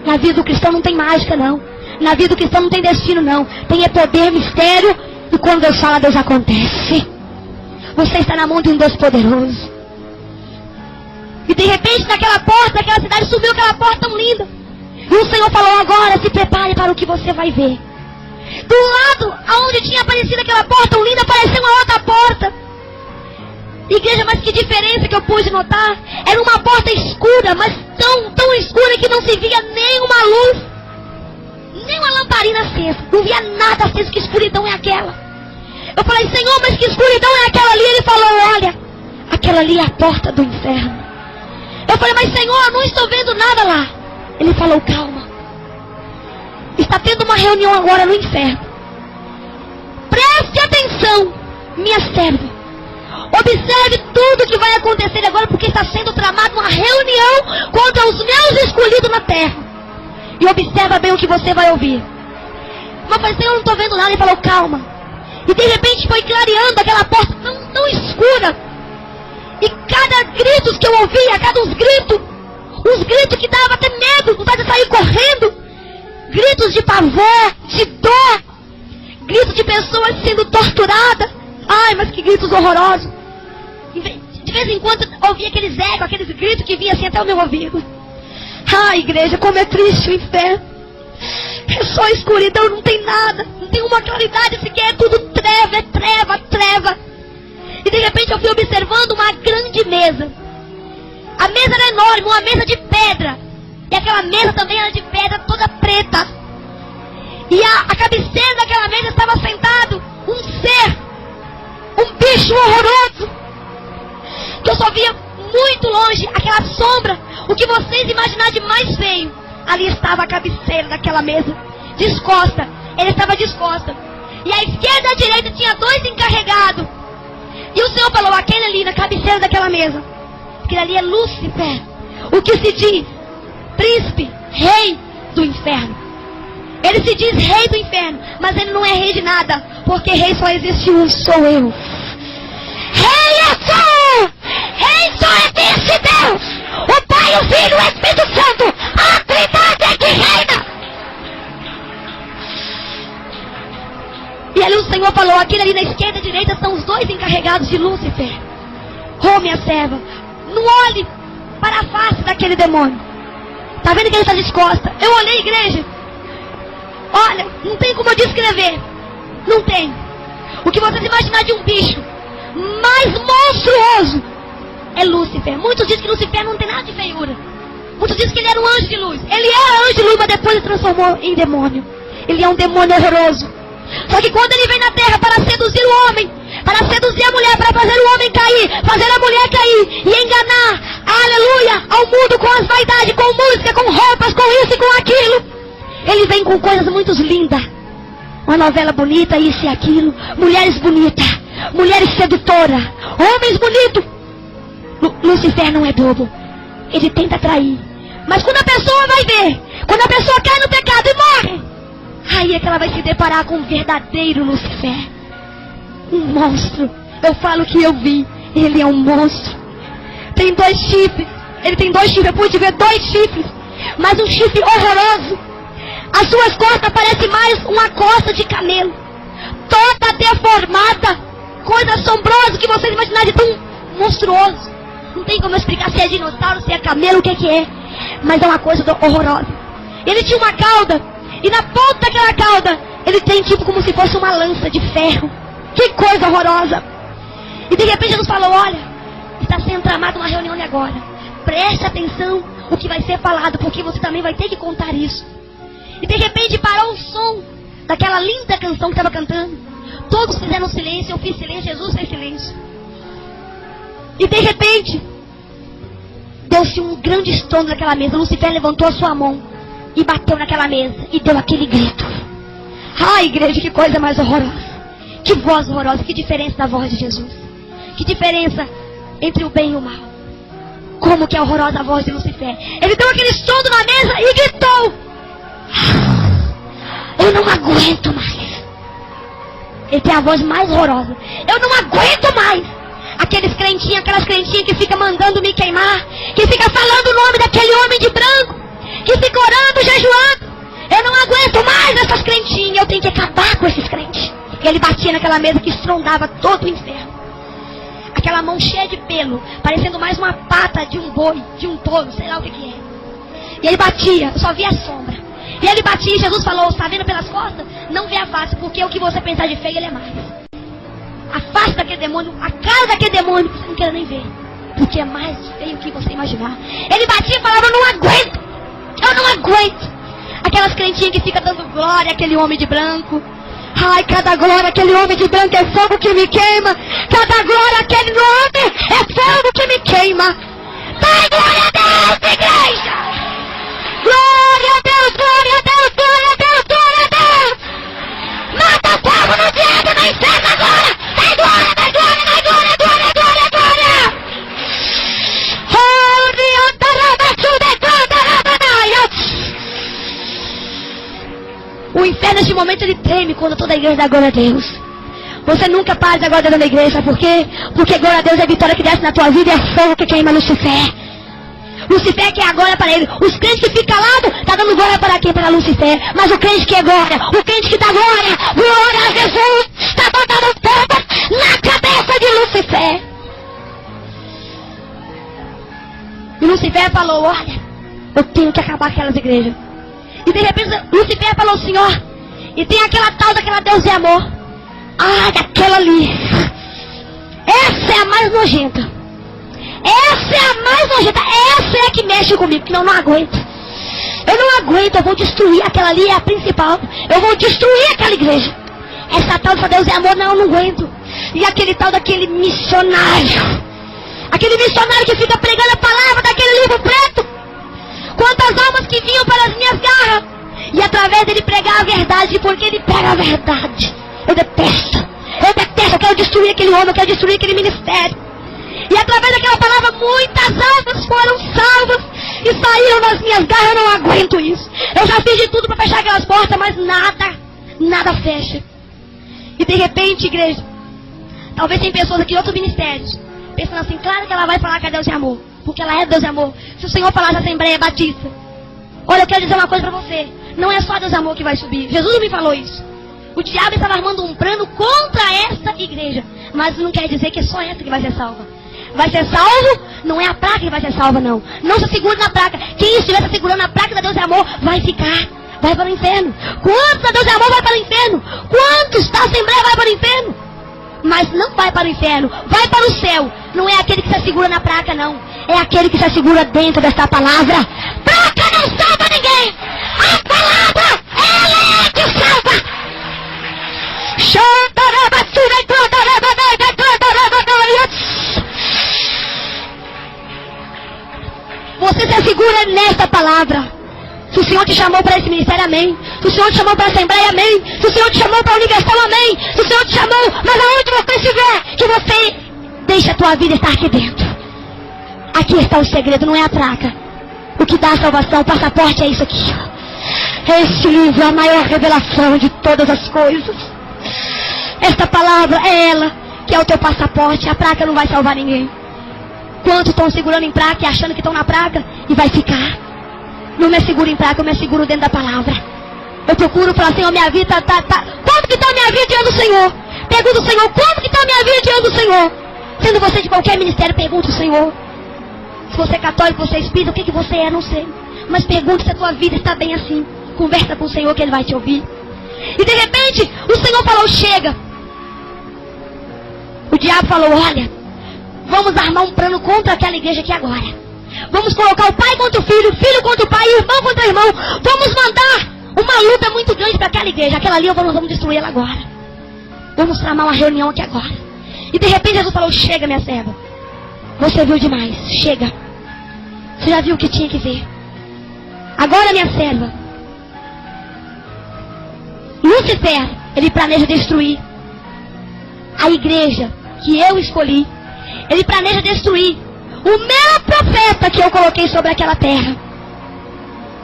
Na vida do cristão não tem mágica, não. Na vida do cristão não tem destino, não. Tem é poder, mistério. E quando Deus fala, Deus acontece. Você está na mão de um Deus poderoso. E de repente naquela porta, naquela cidade, subiu aquela porta tão linda. E o Senhor falou, agora se prepare para o que você vai ver. Do lado aonde tinha aparecido aquela porta tão linda, apareceu uma outra porta. Igreja, mas que diferença que eu pude notar. Era uma porta escura, mas tão escura que não se via nenhuma luz, nem uma lamparina acesa. Não via nada aceso. Que escuridão é aquela? Eu falei, Senhor, mas que escuridão é aquela ali? Ele falou, olha, aquela ali é a porta do inferno. Eu falei, mas Senhor, eu não estou vendo nada lá. Ele falou, calma. Está tendo uma reunião agora no inferno. Preste atenção, minha serva. Observe tudo que vai acontecer agora, porque está sendo tramada uma reunião contra os meus escolhidos na terra. E observa bem o que você vai ouvir. Mas eu falei, Senhor, eu não estou vendo nada. Ele falou, calma. E de repente foi clareando aquela porta tão escura. E cada grito que eu ouvia, cada uns gritos que dava até medo, vontade de sair correndo. Gritos de pavor, de dor. Gritos de pessoas sendo torturadas. Ai, mas que gritos horrorosos. De vez em quando eu ouvia aqueles ecos, aqueles gritos que vinham assim até o meu ouvido. Ai, igreja, como é triste o inferno. É só escuridão, não tem nada. Não tem uma claridade sequer, é tudo treva, é treva, treva. E de repente eu fui observando uma grande mesa. A mesa era enorme, uma mesa de pedra. E aquela mesa também era de pedra, toda preta. E a cabeceira daquela mesa estava sentado um ser, um bicho horroroso, que eu só via muito longe, aquela sombra, o que vocês imaginarem de mais feio. Ali estava a cabeceira daquela mesa, descosta. Ele estava descosta. E à esquerda e à direita tinha dois encarregados. E o Senhor falou, aquele ali na cabeceira daquela mesa, aquele ali é Lúcifer, o que se diz príncipe, rei do inferno. Ele se diz rei do inferno, mas ele não é rei de nada, porque rei só existe um, sou eu. Rei é só! Rei só existe Deus! O Pai, o Filho e o Espírito Santo! A Trindade é que reina! E ali o Senhor falou, aquele ali na esquerda e direita são os dois encarregados de Lúcifer. Oh, minha serva, não olhe para a face daquele demônio. Está vendo que ele está descosta? Eu olhei, igreja. Olha, não tem como eu descrever. Não tem. O que vocês imaginarem de um bicho mais monstruoso é Lúcifer. Muitos dizem que Lúcifer não tem nada de feiura. Muitos dizem que ele era um anjo de luz. Ele era anjo de luz, mas depois ele transformou em demônio. Ele é um demônio horroroso. Só que quando ele vem na terra para seduzir o homem, para seduzir a mulher, para fazer o homem cair, fazer a mulher cair e enganar, aleluia, ao mundo com as vaidades, com música, com roupas, com isso e com aquilo, ele vem com coisas muito lindas. Uma novela bonita, isso e aquilo, mulheres bonitas, mulheres sedutoras, homens bonitos. Lúcifer não é bobo. Ele tenta atrair. Mas quando a pessoa vai ver, quando a pessoa cai no pecado e morre, aí é que ela vai se deparar com um verdadeiro Lúcifer. Um monstro. Eu falo que eu vi. Ele é um monstro. Tem 2 chifres. Ele tem 2 chifres. Eu pude ver 2 chifres. Mas um chifre horroroso. As suas costas parecem mais uma costa de camelo. Toda deformada. Coisa assombrosa que vocês imaginarem de tão monstruoso. Não tem como eu explicar se é dinossauro, se é camelo, o que é. Mas é uma coisa horrorosa. Ele tinha uma cauda. E na ponta daquela cauda, ele tem tipo como se fosse uma lança de ferro. Que coisa horrorosa. E de repente Jesus falou, olha, está sendo tramada uma reunião agora. Preste atenção o que vai ser falado, porque você também vai ter que contar isso. E de repente parou o som daquela linda canção que estava cantando. Todos fizeram silêncio, eu fiz silêncio, Jesus fez silêncio. E de repente, deu-se um grande estrondo naquela mesa. Lucifer levantou a sua mão e bateu naquela mesa e deu aquele grito. Ai, igreja, que coisa mais horrorosa. Que voz horrorosa, que diferença da voz de Jesus. Que diferença entre o bem e o mal. Como que é horrorosa a voz de Lucifer. Ele deu aquele estrondo na mesa e gritou. Eu não aguento mais. Ele tem a voz mais horrorosa. Eu não aguento mais. Aqueles crentinhos, aquelas crentinhas que ficam mandando me queimar. Que fica falando o nome daquele homem de branco. Que fica orando, jejuando. Eu não aguento mais essas crentinhas. Eu tenho que acabar com esses crentes. E ele batia naquela mesa que estrondava todo o inferno. Aquela mão cheia de pelo, parecendo mais uma pata de um boi, de um touro, sei lá o que é. E ele batia, eu só via a sombra. E ele batia e Jesus falou, está vendo pelas costas? Não vê a face, porque o que você pensar de feio, ele é mais. A face daquele demônio, a cara daquele demônio, você não quer nem ver. Porque é mais feio que você imaginar. Ele batia e falava, eu não aguento. Eu não aguento. Aquelas crentinhas que ficam dando glória àquele homem de branco. Ai, cada glória àquele homem de branco é fogo que me queima. Cada glória àquele homem é fogo que me queima. Dai glória a Deus, igreja! Glória a Deus, glória a Deus, glória a Deus, glória a Deus! Mata o povo no diabo, no inferno agora! Dai glória, dai glória, dai glória, glória, glória, glória! O inferno neste momento ele treme quando toda a igreja dá glória a Deus. Você nunca para de glória a Deus na igreja, sabe por quê? Porque glória a Deus é a vitória que desce na tua vida e é fogo que queima Lucifer. Lucifer que é a glória para ele. Os crentes que ficam calados, está dando glória para quem? Para Lucifer. Mas o crente que é glória, o crente que dá glória, glória a Jesus, está botando fogo na cabeça de Lucifer. E Lucifer falou, olha, eu tenho que acabar com aquelas igrejas. E de repente Lucifer falou, Senhor, e tem aquela tal daquela Deus de amor. Ah, daquela ali. Essa é a mais nojenta. Essa é a mais nojenta. Essa é a que mexe comigo, que eu não aguento. Eu não aguento, eu vou destruir. Aquela ali é a principal. Eu vou destruir aquela igreja. Essa tal dessa Deus de amor, não, eu não aguento. E aquele tal daquele missionário. Aquele missionário que fica pregando a palavra daquele livro preto. Quantas almas que vinham para as minhas garras. E através dele pregar a verdade, porque ele prega a verdade. Eu detesto, eu quero destruir aquele homem, eu quero destruir aquele ministério. E através daquela palavra, muitas almas foram salvas e saíram das minhas garras. Eu não aguento isso. Eu já fiz de tudo para fechar aquelas portas, mas nada fecha. E de repente, igreja, talvez tem pessoas aqui de outros ministérios, pensando assim, claro que ela vai falar que é Deus de amor, porque ela é Deus de amor. Se o Senhor falar da Assembleia Batista, olha, eu quero dizer uma coisa para você, não é só Deus de amor que vai subir. Jesus não me falou isso. O diabo estava armando um plano contra essa igreja, mas não quer dizer que é só essa que vai ser salva. Vai ser salvo, não é a placa que vai ser salva, não. Não se segure na placa. Quem estiver se segurando na placa da Deus de amor, vai ficar, vai para o inferno. Quantos da Deus de amor vai para o inferno? Quantos da Assembleia vai para o inferno? Mas não vai para o inferno, vai para o céu. Não é aquele que se segura na placa, não. É aquele que se segura dentro desta palavra. Placa não salva ninguém. A palavra, ela é que salva. Você se segura nesta palavra. Se o Senhor te chamou para esse ministério, amém. Se o Senhor te chamou para a Assembleia, amém. Se o Senhor te chamou para a Universal, amém. Se o Senhor te chamou, mas aonde você estiver, que você deixe a tua vida estar aqui dentro. Aqui está o segredo, não é a placa. O que dá a salvação, o passaporte é isso aqui. Este livro é a maior revelação de todas as coisas. Esta palavra é ela, que é o teu passaporte. A placa não vai salvar ninguém. Quantos estão segurando em placa e achando que estão na placa e vai ficar? Não me seguro em placa, eu me seguro dentro da palavra. Eu procuro falar, Senhor, minha vida tá. Como que está a minha vida diante do Senhor? Pergunta o Senhor, como que está a minha vida diante do Senhor? Sendo você de qualquer ministério, pergunta o Senhor. Se você é católico, você é espírita, o que você é, não sei. Mas pergunta se a tua vida está bem assim. Conversa com o Senhor que Ele vai te ouvir. E de repente, o Senhor falou, chega. O diabo falou, olha, vamos armar um plano contra aquela igreja aqui agora. Vamos colocar o pai contra o filho contra o pai, o irmão contra o irmão. Vamos mandar uma luta muito grande para aquela igreja. Aquela ali, nós vamos destruir ela agora. Vamos tramar uma reunião aqui agora. E de repente Jesus falou, chega, minha serva. Você viu demais, chega. Você já viu o que tinha que ver. Agora, minha serva, Lúcifer, ele planeja destruir a igreja que eu escolhi. Ele planeja destruir o meu profeta que eu coloquei sobre aquela terra.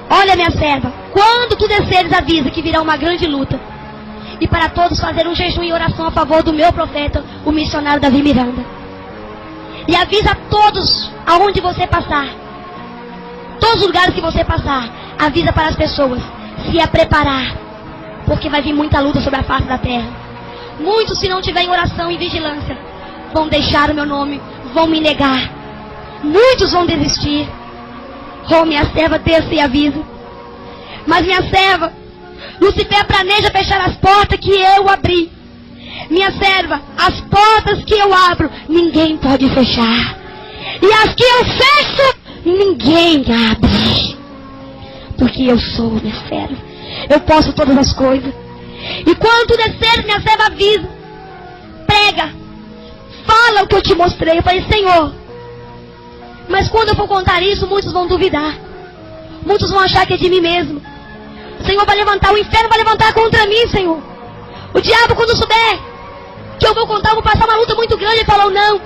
Olha, minha serva, quando tu desceres, avisa que virá uma grande luta. E para todos fazer um jejum e oração a favor do meu profeta, o missionário Davi Miranda. E avisa a todos aonde você passar. Todos os lugares que você passar, avisa para as pessoas se a preparar. Porque vai vir muita luta sobre a face da terra. Muitos, se não tiverem oração e vigilância, vão deixar o meu nome, vão me negar. Muitos vão desistir. Oh, minha serva, desça e avisa. Mas minha serva, Lúcifer planeja fechar as portas que eu abri. Minha serva, as portas que eu abro, ninguém pode fechar. E as que eu fecho, ninguém abre. Porque eu sou, minha serva. Eu posso todas as coisas. E quando tu descer, minha serva, avisa. Prega. Fala o que eu te mostrei. Eu falei, Senhor, mas quando eu for contar isso, muitos vão duvidar. Muitos vão achar que é de mim mesmo. O Senhor vai levantar, o inferno vai levantar contra mim, Senhor. O diabo, quando souber que eu vou contar, eu vou passar uma luta muito grande. Ele falou, não,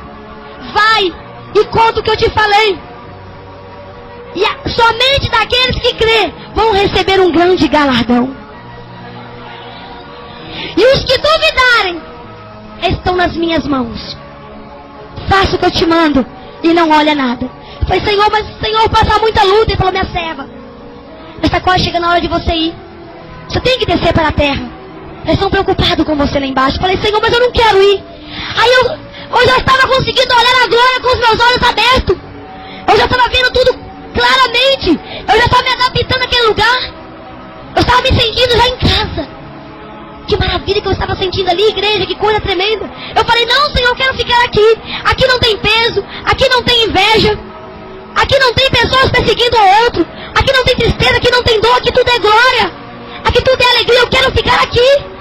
vai e conta o que eu te falei. E somente daqueles que crê vão receber um grande galardão. E os que duvidarem estão nas minhas mãos. Faça o que eu te mando e não olha nada. Eu falei, Senhor, mas Senhor, passar muita luta. Ele falou, minha serva, está quase chegando a hora de você ir. Você tem que descer para a terra. Eles estão preocupados com você lá embaixo. Eu falei, Senhor, mas eu não quero ir. Aí eu já estava conseguindo olhar a glória com os meus olhos abertos. Eu já estava vendo tudo claramente. Eu já estava me adaptando àquele lugar. Eu estava me sentindo já em casa. Que maravilha que eu estava sentindo ali, igreja, que coisa tremenda. Eu falei, não, Senhor, eu quero ficar aqui. Aqui não tem peso, aqui não tem inveja. Aqui não tem pessoas perseguindo o outro. Aqui não tem tristeza, aqui não tem dor, aqui tudo é glória. Aqui tudo é alegria, eu quero ficar aqui.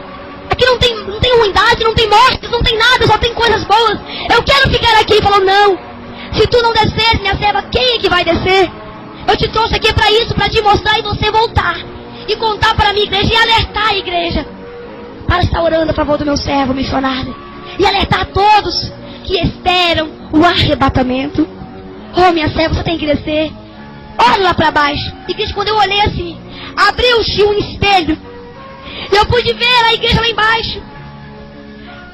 Aqui não tem ruindade, não tem morte, não tem nada, só tem coisas boas. Eu quero ficar aqui. Ele falou, não. Se tu não descer, minha serva, quem é que vai descer? Eu te trouxe aqui para isso, para te mostrar e você voltar. E contar para a minha igreja e alertar a igreja. Para estar orando a favor do meu servo missionário. E alertar a todos que esperam o arrebatamento. Oh, minha serva, você tem que descer. Olha lá para baixo. E que quando eu olhei assim, abriu-se um espelho. E eu pude ver a igreja lá embaixo.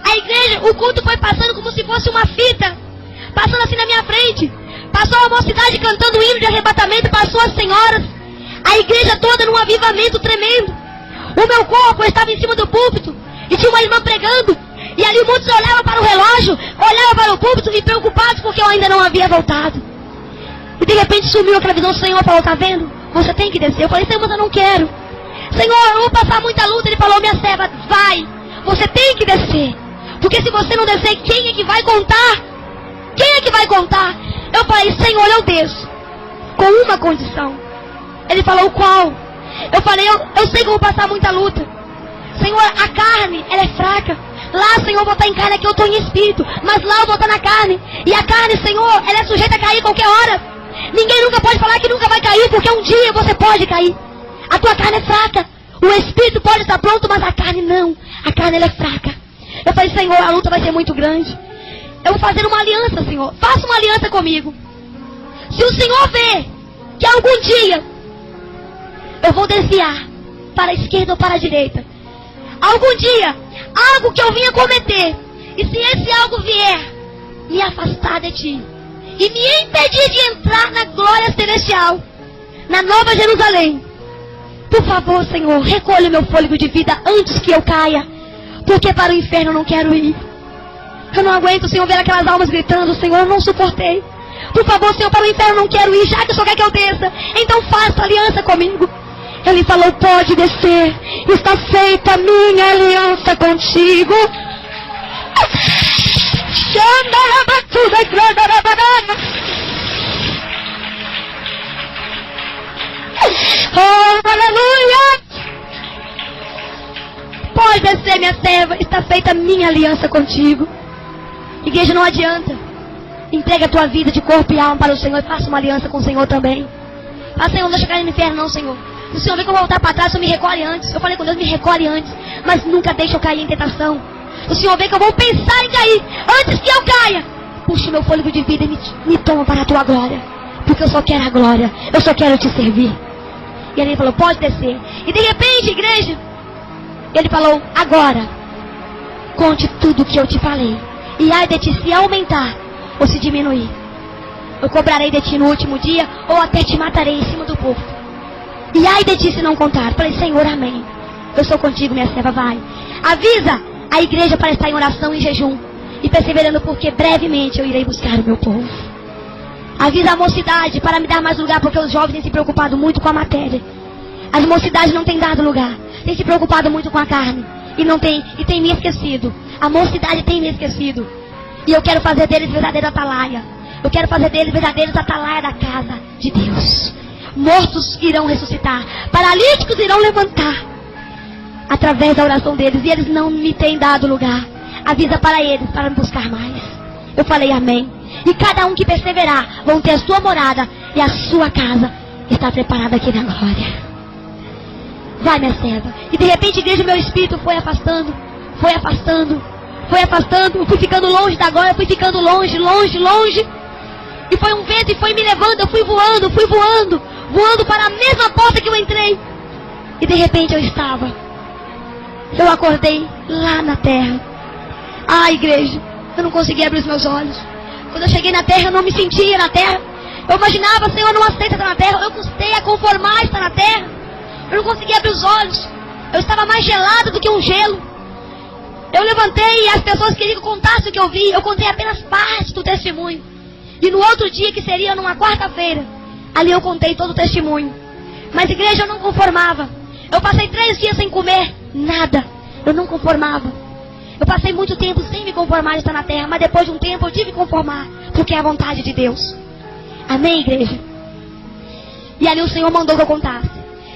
A igreja, o culto foi passando como se fosse uma fita. Passando assim na minha frente. Passou a mocidade cantando o hino de arrebatamento. Passou as senhoras. A igreja toda num avivamento tremendo. O meu corpo estava em cima do púlpito. E tinha uma irmã pregando. E ali muitos olhavam para o relógio. Olhavam para o púlpito e preocupados porque eu ainda não havia voltado. E de repente sumiu aquela visão. O Senhor falou, tá vendo? Você tem que descer. Eu falei, Senhor, mas eu não quero. Senhor, eu vou passar muita luta. Ele falou, minha serva, vai. Você tem que descer. Porque se você não descer, quem é que vai contar? Quem é que vai contar? Eu falei, Senhor, eu desço. Com uma condição. Ele falou, qual? Eu falei, eu sei que eu vou passar muita luta. Senhor, a carne, ela é fraca. Lá, Senhor, eu vou estar em carne, aqui eu estou em espírito. Mas lá eu vou estar na carne. E a carne, Senhor, ela é sujeita a cair a qualquer hora. Ninguém nunca pode falar que nunca vai cair, porque um dia você pode cair. A tua carne é fraca. O espírito pode estar pronto, mas a carne não. A carne, ela é fraca. Eu falei, Senhor, a luta vai ser muito grande. Eu vou fazer uma aliança, Senhor. Faça uma aliança comigo. Se o Senhor vê que algum dia eu vou desviar para a esquerda ou para a direita, algum dia, algo que eu vinha cometer, e se esse algo vier me afastar de ti e me impedir de entrar na glória celestial, na Nova Jerusalém, por favor, Senhor, recolha o meu fôlego de vida antes que eu caia, porque para o inferno eu não quero ir. Eu não aguento, Senhor, ver aquelas almas gritando, Senhor, eu não suportei. Por favor, Senhor, para o inferno não quero ir, já que o Senhor quer que eu desça. Então faça aliança comigo. Ele falou, pode descer. Está feita a minha aliança contigo. Oh, aleluia! Pode descer, minha serva. Está feita a minha aliança contigo. Igreja, não adianta. Entrega a tua vida de corpo e alma para o Senhor e faça uma aliança com o Senhor também. Ah, Senhor, não deixa eu cair no inferno não, Senhor. Se o Senhor vê que eu vou voltar para trás, o Senhor me recolhe antes. Eu falei com Deus, me recolhe antes. Mas nunca deixa eu cair em tentação. O Senhor vê que eu vou pensar em cair antes que eu caia. Puxa o meu fôlego de vida e me toma para a tua glória. Porque eu só quero a glória. Eu só quero te servir. E ele falou, pode descer. E de repente, igreja, ele falou, agora, conte tudo o que eu te falei. E ai de ti se aumentar ou se diminuir. Eu cobrarei de ti no último dia ou até te matarei em cima do povo. E ai de ti se não contar. Falei, Senhor, amém. Eu sou contigo, minha serva, vai. Avisa a igreja para estar em oração e jejum. E perseverando, porque brevemente eu irei buscar o meu povo. Avisa a mocidade para me dar mais lugar, porque os jovens têm se preocupado muito com a matéria. As mocidades não têm dado lugar. Têm se preocupado muito com a carne. E tem me esquecido. A mocidade tem me esquecido. E eu quero fazer deles verdadeiro atalaia. Eu quero fazer deles verdadeiros atalaia da casa de Deus. Mortos irão ressuscitar. Paralíticos irão levantar. Através da oração deles. E eles não me têm dado lugar. Avisa para eles, para me buscar mais. Eu falei amém. E cada um que perseverar, vão ter a sua morada. E a sua casa está preparada aqui na glória. Vai, minha serva. E de repente, igreja, meu espírito foi afastando. Foi afastando. Foi afastando. Eu fui ficando longe da glória. Eu fui ficando longe, longe, longe. E foi um vento e foi me levando. Eu fui voando, fui voando. Voando para a mesma porta que eu entrei. E de repente eu acordei lá na terra. Ah, igreja, eu não conseguia abrir os meus olhos. Quando eu cheguei na terra, eu não me sentia na terra. Eu imaginava, Senhor, não aceita estar na terra. Eu custei a conformar estar na terra. Eu não conseguia abrir os olhos. Eu estava mais gelado do que um gelo. Eu levantei e as pessoas queriam que eu contasse o que eu vi. Eu contei apenas parte do testemunho. E no outro dia, que seria numa quarta-feira, ali eu contei todo o testemunho. Mas, igreja, eu não conformava. Eu passei 3 dias sem comer nada. Eu não conformava. Eu passei muito tempo sem me conformar de estar na terra. Mas depois de um tempo eu tive que conformar. Porque é a vontade de Deus. Amém, igreja? E ali o Senhor mandou que eu contasse.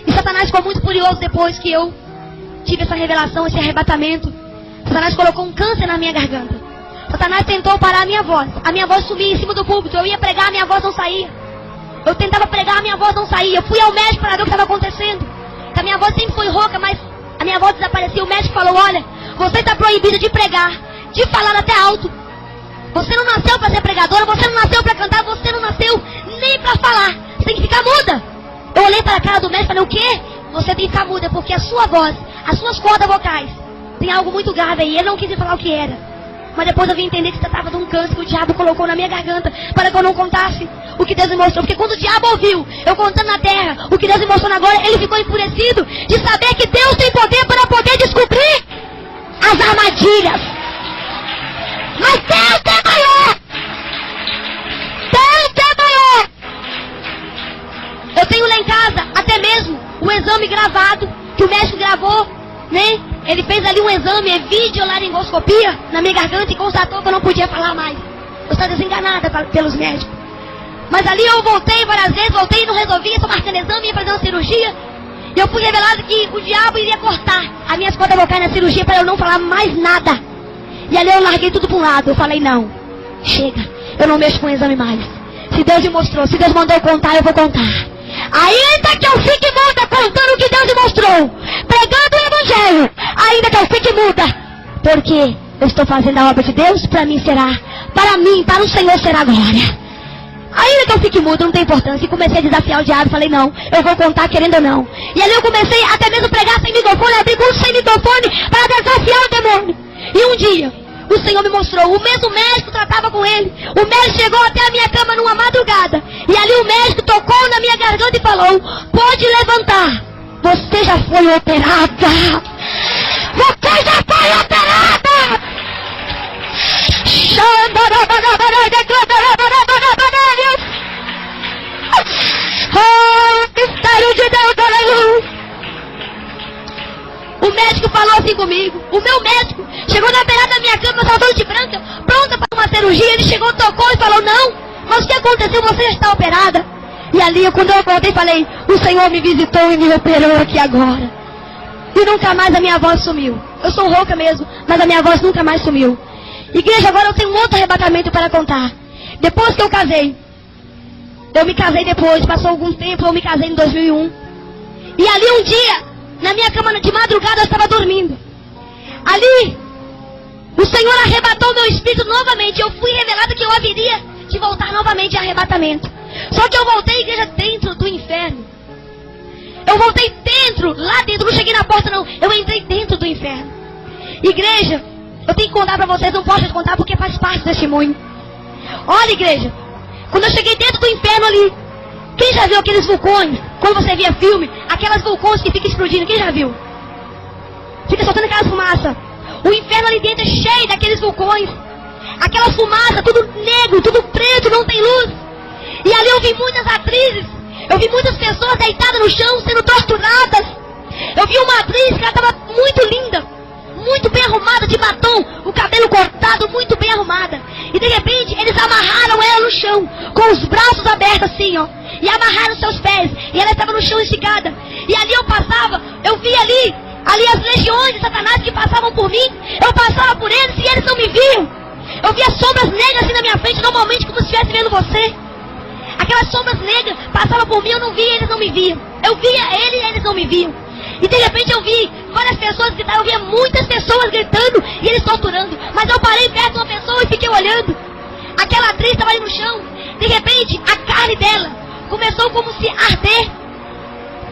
E Satanás ficou muito furioso depois que eu tive essa revelação, esse arrebatamento. Satanás colocou um câncer na minha garganta. Satanás tentou parar a minha voz. A minha voz sumia em cima do púlpito. Eu ia pregar, a minha voz não saía. Eu tentava pregar, a minha voz não saía. Eu fui ao médico para ver o que estava acontecendo. A minha voz sempre foi rouca, mas a minha voz desaparecia. O médico falou, olha, você está proibida de pregar, de falar até alto. Você não nasceu para ser pregadora, você não nasceu para cantar, você não nasceu nem para falar. Você tem que ficar muda. Eu olhei para a cara do médico e falei, o quê? Você tem que ficar muda, porque a sua voz, as suas cordas vocais, tem algo muito grave aí. Ele não quis me falar o que era. Mas depois eu vim entender que se tratava de um câncer que o diabo colocou na minha garganta para que eu não contasse o que Deus me mostrou. Porque quando o diabo ouviu eu contando na terra o que Deus me mostrou na glória, ele ficou enfurecido de saber que Deus tem poder para poder descobrir as armadilhas. Mas Deus é maior! Deus é maior! Eu tenho lá em casa até mesmo o exame gravado que o médico gravou, né? Ele fez ali um exame, videolaringoscopia na minha garganta e constatou que eu não podia falar mais. Eu estava desenganada pelos médicos. Mas ali eu voltei várias vezes, voltei e não resolvia, estou marcando exame, ia fazer uma cirurgia. E eu fui revelado que o diabo iria cortar as minhas cordas vocais na cirurgia para eu não falar mais nada. E ali eu larguei tudo para um lado. Eu falei, não, chega, eu não mexo com o exame mais. Se Deus me mostrou, se Deus mandou eu contar, eu vou contar. Ainda que eu fique muda contando o que Deus me mostrou, pregando o evangelho, ainda que eu fique muda, porque eu estou fazendo a obra de Deus, para mim será, para mim, para o Senhor será glória. Ainda que eu fique muda, não tem importância. E comecei a desafiar o diabo, falei, não, eu vou contar querendo ou não. E ali eu comecei até mesmo a pregar sem microfone, abrir curso sem microfone, para desafiar o demônio. E um dia, o Senhor me mostrou, o mesmo médico tratava com ele. O médico chegou até a minha cama numa madrugada. E ali o médico tocou na minha garganta e falou, pode levantar. Você já foi operada. Você já foi operada. Cordeiro de Deus, aleluia. O médico falou assim comigo. O meu médico chegou na beirada da minha cama, eu estava toda de branca, pronta para uma cirurgia. Ele chegou, tocou e falou, não, mas o que aconteceu? Você já está operada. E ali, quando eu acordei, falei, o Senhor me visitou e me operou aqui agora. E nunca mais a minha voz sumiu. Eu sou rouca mesmo, mas a minha voz nunca mais sumiu. Igreja, agora eu tenho um outro arrebatamento para contar. Depois que eu casei, eu me casei depois, passou algum tempo, eu me casei em 2001. E ali um dia, na minha cama de madrugada, eu estava dormindo. Ali, o Senhor arrebatou meu espírito novamente. Eu fui revelado que eu haveria de voltar novamente em arrebatamento. Só que eu voltei, igreja, dentro do inferno. Eu voltei dentro, lá dentro, não cheguei na porta não. Eu entrei dentro do inferno. Igreja, eu tenho que contar para vocês, não posso contar porque faz parte do testemunho. Olha, igreja, quando eu cheguei dentro do inferno ali, quem já viu aqueles vulcões? Quando você via filme, aquelas vulcões que ficam explodindo, quem já viu? Fica soltando aquela fumaça. O inferno ali dentro é cheio daqueles vulcões. Aquela fumaça, tudo negro, tudo preto, não tem luz. E ali eu vi muitas atrizes. Eu vi muitas pessoas deitadas no chão, sendo torturadas. Eu vi uma atriz que ela estava muito linda, muito bem arrumada, de batom, o cabelo cortado, muito bem arrumada. E de repente eles amarraram ela no chão, com os braços abertos assim, ó. E amarraram seus pés. E ela estava no chão esticada. E ali eu passava, eu vi ali as legiões de Satanás que passavam por mim. Eu passava por eles e eles não me viam. Eu via sombras negras assim na minha frente, normalmente como se estivesse vendo você. Aquelas sombras negras passavam por mim, eu não via, eles não me viam. Eu via ele e eles não me viam. E de repente eu vi várias pessoas gritar, eu via muitas pessoas gritando e eles torturando. Mas eu parei perto de uma pessoa e fiquei olhando. Aquela atriz estava ali no chão. De repente a carne dela começou como se arder,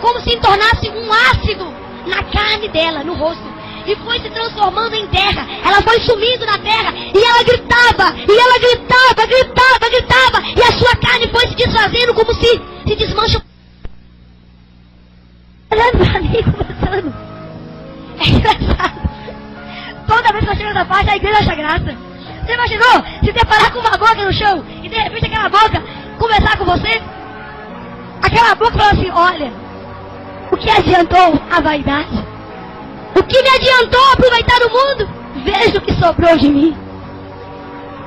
como se tornasse um ácido na carne dela, no rosto. E foi se transformando em terra. Ela foi sumindo na terra. E ela gritava. E ela gritava, gritava, gritava. E a sua carne foi se desfazendo como se desmancha. Olhando pra mim, conversando. É engraçado. Toda vez que eu chego nessa parte, a igreja acha graça. Você imaginou se deparar com uma boca no chão e de repente aquela boca conversar com você? Aquela boca falou assim, olha, o que adiantou a vaidade? O que me adiantou aproveitar o mundo? Veja o que sobrou de mim.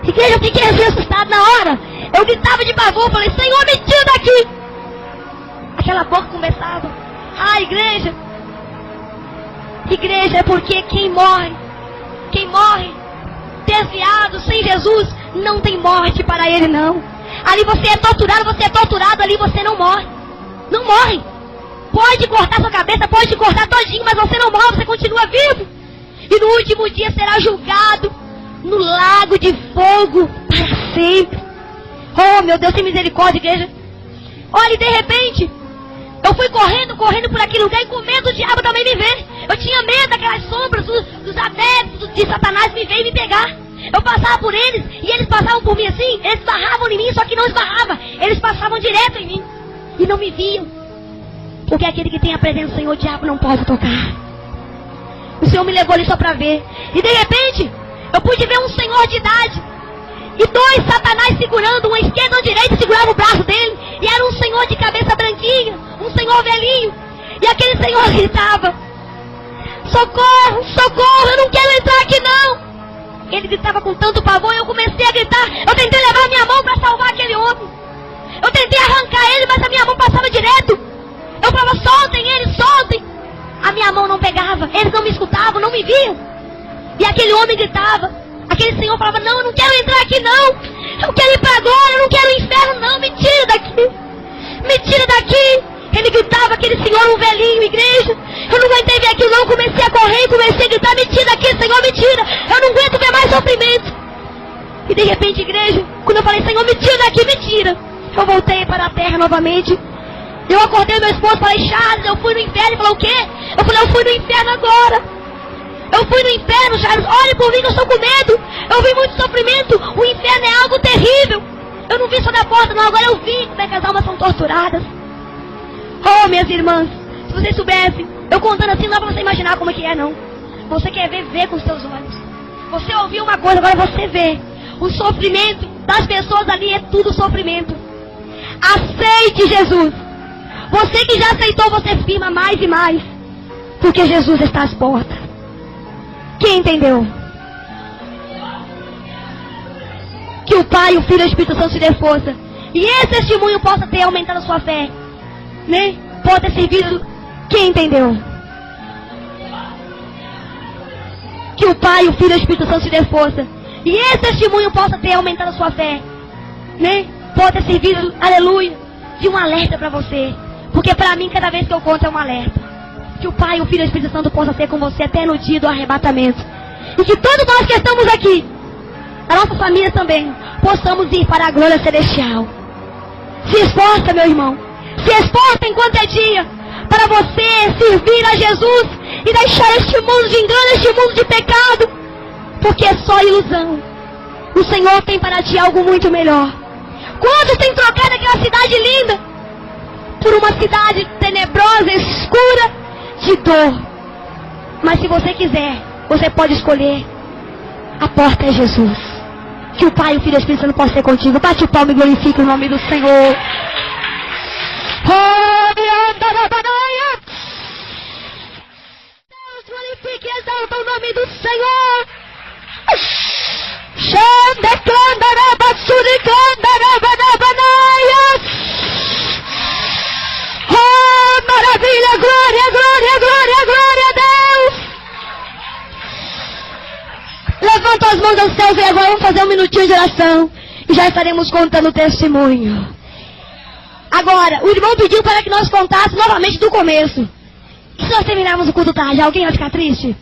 Igreja, eu fiquei assim assustado na hora. Eu gritava de pavor, falei, Senhor, me tira daqui. Aquela boca começava. Ah, igreja. Igreja, é porque quem morre desviado, sem Jesus, não tem morte para ele não. Ali você é torturado, ali você não morre. Não morre. Pode cortar sua cabeça, pode te cortar todinho, mas você não morre, você continua vivo. E no último dia será julgado no lago de fogo para sempre. Oh, meu Deus, tem misericórdia, igreja. Olha, e de repente, eu fui correndo por aquele lugar e com medo do diabo também me ver. Eu tinha medo daquelas sombras dos adeptos de Satanás me ver e me pegar. Eu passava por eles e eles passavam por mim assim, eles esbarravam em mim, só que não esbarrava. Eles passavam direto em mim e não me viam. Porque aquele que tem a presença do Senhor, o diabo não pode tocar. O Senhor me levou ali só para ver. E de repente, eu pude ver um senhor de idade. E dois Satanás segurando, um esquerdo e um direito, segurava o braço dele. E era um senhor de cabeça branquinha, um senhor velhinho. E aquele senhor gritava, socorro, socorro, eu não quero entrar aqui não. Ele gritava com tanto pavor, eu comecei a gritar. Eu tentei levar minha mão para salvar aquele homem. Eu tentei arrancar ele, mas a minha mão passava direto. Eu falava, soltem eles, soltem. A minha mão não pegava, eles não me escutavam, não me viam. E aquele homem gritava. Aquele senhor falava, não, eu não quero entrar aqui não. Eu quero ir para agora, eu não quero o inferno não, me tira daqui. Me tira daqui. Ele gritava, aquele senhor, um velhinho, igreja. Eu não aguentei ver aquilo não, comecei a correr, comecei a gritar, me tira daqui, Senhor, me tira. Eu não aguento ver mais sofrimento. E de repente, igreja, quando eu falei, Senhor, me tira daqui, me tira. Eu voltei para a terra novamente. Eu acordei meu esposo, falei, Charles, eu fui no inferno. Ele falou, o quê? Eu falei, eu fui no inferno agora. Eu fui no inferno, Charles, olhe por mim que eu estou com medo. Eu vi muito sofrimento, o inferno é algo terrível. Eu não vi só na porta, não, agora eu vi como é que as almas são torturadas. Oh, minhas irmãs, se vocês soubessem, eu contando assim, não dá pra você imaginar como é que é, não. Você quer ver, vê com os seus olhos. Você ouviu uma coisa, agora você vê. O sofrimento das pessoas ali é tudo sofrimento. Aceite Jesus. Você que já aceitou, você firma mais e mais. Porque Jesus está às portas. Quem entendeu? Que o Pai, o Filho e o Espírito Santo te dê força. E esse testemunho possa ter aumentado a sua fé. Né? Pode ter servido. Quem entendeu? Que o Pai, o Filho e o Espírito Santo te dê força. E esse testemunho possa ter aumentado a sua fé. Né? Pode ter servido, aleluia, de um alerta para você. Porque para mim, cada vez que eu conto é um alerta. Que o Pai, o Filho e o Espírito Santo possa ser com você até no dia do arrebatamento. E que todos nós que estamos aqui, a nossa família também, possamos ir para a glória celestial. Se esforça, meu irmão. Se esforça enquanto é dia, para você servir a Jesus e deixar este mundo de engano, este mundo de pecado. Porque é só ilusão. O Senhor tem para ti algo muito melhor. Quantos têm trocado aquela cidade linda por uma cidade tenebrosa, escura, de dor? Mas se você quiser, você pode escolher. A porta é Jesus. Que o Pai, o Filho e o Espírito Santo possam ser contigo. Bate o palmo e glorifique o nome do Senhor. Deus, glorifique e exalta o nome do Senhor. Oh, maravilha, glória, glória, glória, glória a Deus. Levanta as mãos aos céus e agora vamos fazer um minutinho de oração. E já estaremos contando o testemunho. Agora, o irmão pediu para que nós contássemos novamente do começo. E se nós terminarmos o culto tarde, alguém vai ficar triste?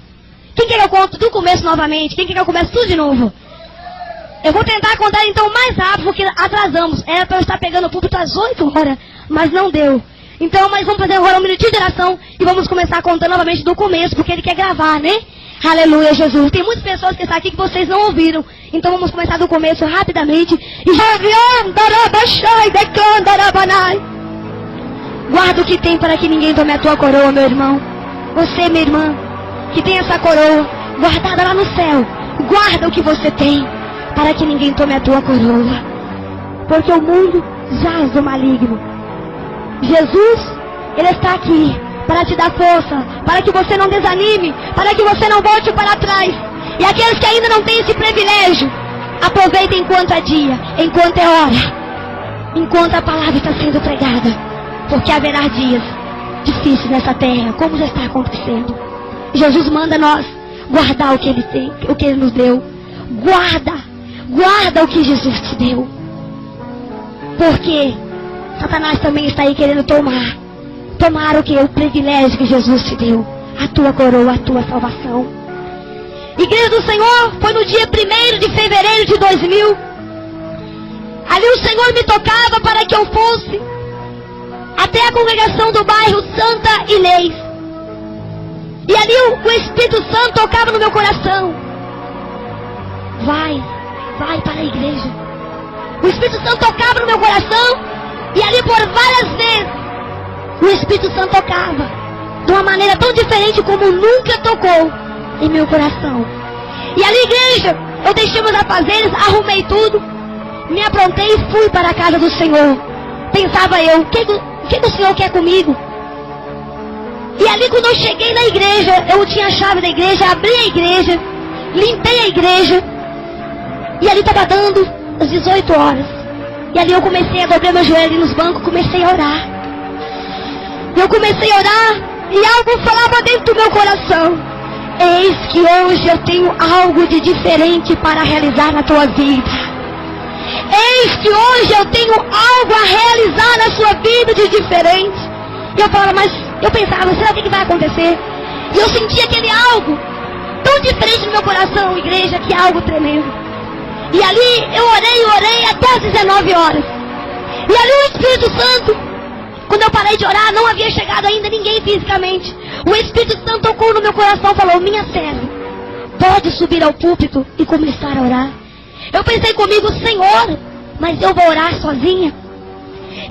Quem quer que eu conto do começo novamente? Quem quer que eu comece tudo de novo? Eu vou tentar contar então mais rápido, porque atrasamos. Era para eu estar pegando o púlpito às 8 horas, mas não deu. Então, mas vamos fazer agora um minutinho de oração e vamos começar contando novamente do começo, porque ele quer gravar, né? Aleluia, Jesus. Tem muitas pessoas que estão aqui que vocês não ouviram. Então vamos começar do começo rapidamente. Guarda o que tem para que ninguém tome a tua coroa, meu irmão. Você, minha irmã, que tem essa coroa guardada lá no céu. Guarda o que você tem para que ninguém tome a tua coroa. Porque o mundo jaz do maligno. Jesus, Ele está aqui para te dar força, para que você não desanime, para que você não volte para trás. E aqueles que ainda não têm esse privilégio, aproveitem enquanto é dia, enquanto é hora, enquanto a palavra está sendo pregada. Porque haverá dias difíceis nessa terra, como já está acontecendo. Jesus manda nós guardar o que Ele tem, o que Ele nos deu. Guarda o que Jesus te deu. Porque Satanás também está aí querendo tomar o que? O privilégio que Jesus te deu. A tua coroa, a tua salvação. Igreja do Senhor, foi no dia 1º de fevereiro de 2000. Ali o Senhor me tocava para que eu fosse até a congregação do bairro Santa Inês. E ali o Espírito Santo tocava no meu coração. Vai para a igreja. O Espírito Santo tocava no meu coração. E ali por várias vezes o Espírito Santo tocava de uma maneira tão diferente como nunca tocou em meu coração. E ali, igreja, eu deixei meus afazeres, arrumei tudo, me aprontei e fui para a casa do Senhor. Pensava eu, o que o Senhor quer comigo? E ali quando eu cheguei na igreja, eu tinha a chave da igreja, abri a igreja, limpei a igreja. E ali estava dando as 18 horas. E ali eu comecei a dobrar meu joelho nos bancos, comecei a orar. Eu comecei a orar e algo falava dentro do meu coração. Eis que hoje eu tenho algo de diferente para realizar na tua vida. Eis que hoje eu tenho algo a realizar na sua vida de diferente. E eu falava, mas eu pensava, será que vai acontecer? E eu sentia aquele algo tão diferente no meu coração, igreja, que é algo tremendo. E ali eu orei até as 19 horas. E ali o Espírito Santo, quando eu parei de orar, não havia chegado ainda ninguém fisicamente. O Espírito Santo tocou no meu coração e falou, minha serva, pode subir ao púlpito e começar a orar. Eu pensei comigo, Senhor, mas eu vou orar sozinha?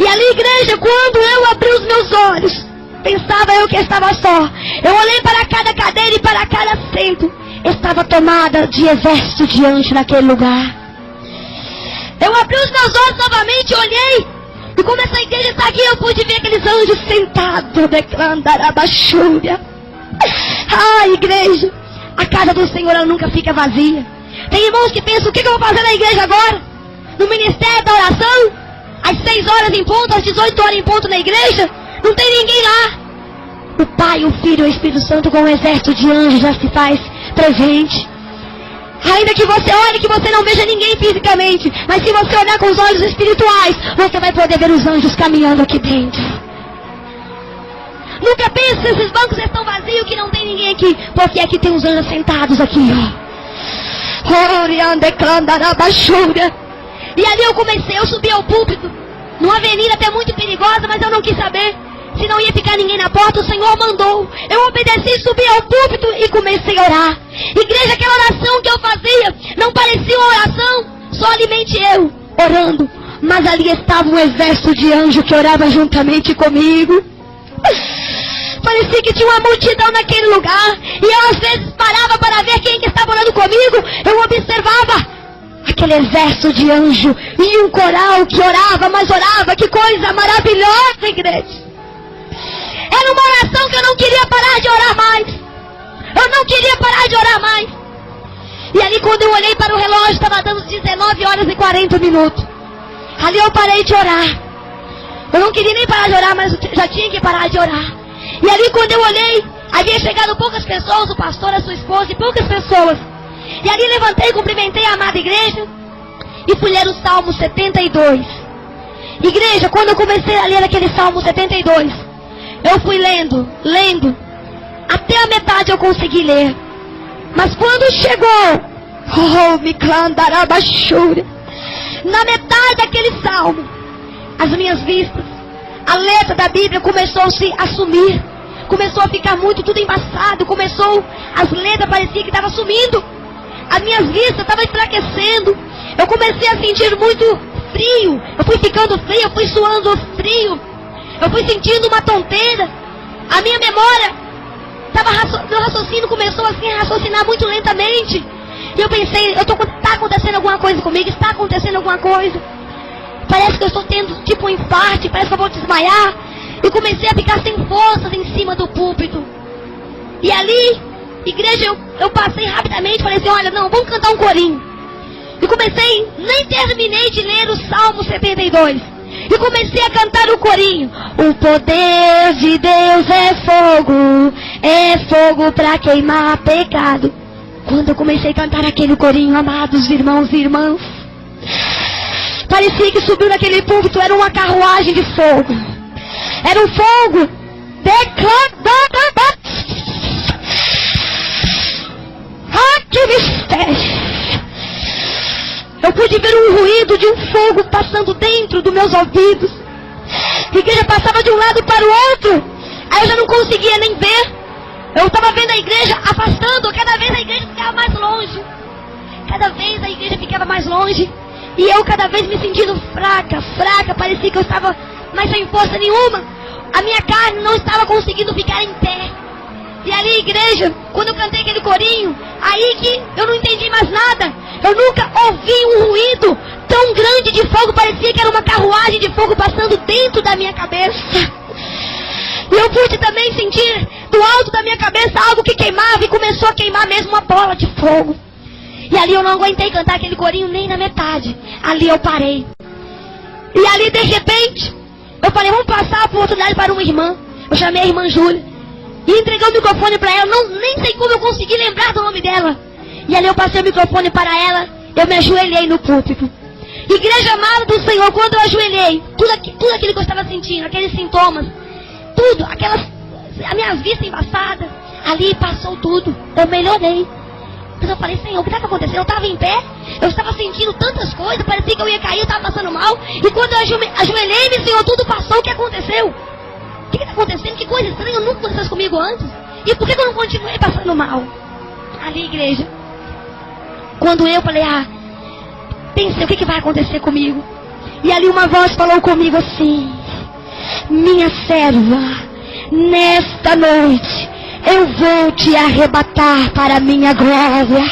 E ali, igreja, quando eu abri os meus olhos, pensava eu que estava só. Eu olhei para cada cadeira e para cada assento. Estava tomada de exército de anjo naquele lugar. Eu abri os meus olhos novamente, olhei. E como essa igreja está aqui, eu pude ver aqueles anjos sentados, declarando a baixúria. Ah, igreja, a casa do Senhor ela nunca fica vazia. Tem irmãos que pensam, o que eu vou fazer na igreja agora? No ministério da oração? Às 6 horas em ponto, às 18 horas em ponto na igreja? Não tem ninguém lá. O Pai, o Filho e o Espírito Santo com um exército de anjos já se faz presente. Ainda que você olhe, que você não veja ninguém fisicamente, mas se você olhar com os olhos espirituais, você vai poder ver os anjos caminhando aqui dentro. Nunca pense se esses bancos estão vazios, que não tem ninguém aqui, porque aqui tem os anjos sentados aqui, ó. E ali eu subi ao púlpito, numa avenida até muito perigosa, mas eu não quis saber se não ia ficar ninguém na porta. O Senhor mandou, eu obedeci, subi ao púlpito e comecei a orar. Igreja, aquela oração que eu fazia não parecia uma oração somente eu orando, mas ali estava um exército de anjos que orava juntamente comigo. Parecia que tinha uma multidão naquele lugar, e eu às vezes parava para ver quem que estava orando comigo. Eu observava aquele exército de anjo e um coral que orava, mas orava. Que coisa maravilhosa, igreja. Era uma oração que eu não queria parar de orar mais. Eu não queria parar de orar mais. E ali quando eu olhei para o relógio, estava dando 19 horas e 40 minutos. Ali eu parei de orar. Eu não queria nem parar de orar, mas já tinha que parar de orar. E ali quando eu olhei, havia chegado poucas pessoas, o pastor, a sua esposa e poucas pessoas. E ali levantei, cumprimentei a amada igreja e fui ler o Salmo 72. Igreja, quando eu comecei a ler aquele Salmo 72, eu fui lendo, até a metade eu consegui ler. Mas quando chegou, na metade daquele salmo, as minhas vistas, a letra da Bíblia começou a se assumir, começou a ficar muito tudo embaçado, as letras pareciam que estavam sumindo, as minhas vistas estavam enfraquecendo, eu comecei a sentir muito frio, eu fui ficando frio, eu fui suando frio, eu fui sentindo uma tonteira, a minha memória, meu raciocínio começou assim a raciocinar muito lentamente, e eu pensei, está acontecendo alguma coisa comigo, está acontecendo alguma coisa, parece que eu estou tendo tipo um infarto, parece que eu vou desmaiar, e comecei a ficar sem forças em cima do púlpito, e ali, igreja, eu passei rapidamente, falei assim, olha, não, vamos cantar um corinho, e comecei, nem terminei de ler o Salmo 72, e comecei a cantar o corinho. O poder de Deus é fogo para queimar pecado. Quando eu comecei a cantar aquele corinho, amados irmãos e irmãs, parecia que subiu naquele púlpito, era uma carruagem de fogo. Era um fogo que mistério! Eu pude ver um ruído de um fogo passando dentro dos meus ouvidos. A igreja passava de um lado para o outro. Aí eu já não conseguia nem ver. Eu estava vendo a igreja afastando. Cada vez a igreja ficava mais longe. Cada vez a igreja ficava mais longe. E eu cada vez me sentindo fraca. Parecia que eu estava mais sem força nenhuma. A minha carne não estava conseguindo ficar em pé. E ali, igreja, quando eu cantei aquele corinho, aí que eu não entendi mais nada. Eu nunca ouvi um ruído tão grande de fogo, parecia que era uma carruagem de fogo passando dentro da minha cabeça. E eu pude também sentir do alto da minha cabeça algo que queimava, e começou a queimar mesmo uma bola de fogo. E ali eu não aguentei cantar aquele corinho nem na metade. Ali eu parei. E ali de repente, eu falei, vamos passar a oportunidade para uma irmã. Eu chamei a irmã Júlia e entreguei o microfone para ela. Nem sei como eu consegui lembrar do nome dela. E ali eu passei o microfone para ela. Eu me ajoelhei no púlpito. Igreja amada do Senhor, quando eu ajoelhei, tudo aquilo que eu estava sentindo, aqueles sintomas, tudo, as minhas vistas embaçadas, ali passou tudo. Eu melhorei. Mas eu falei, Senhor, o que estava acontecendo? Eu estava em pé, eu estava sentindo tantas coisas, parecia que eu ia cair, eu estava passando mal. E quando eu ajoelhei, Senhor, tudo passou. O que aconteceu? O que está acontecendo? Que coisa estranha, nunca aconteceu isso comigo antes. E por que eu não continuei passando mal? Ali, igreja, quando eu falei, pensei, o que vai acontecer comigo? E ali uma voz falou comigo assim, minha serva, nesta noite eu vou te arrebatar para a minha glória.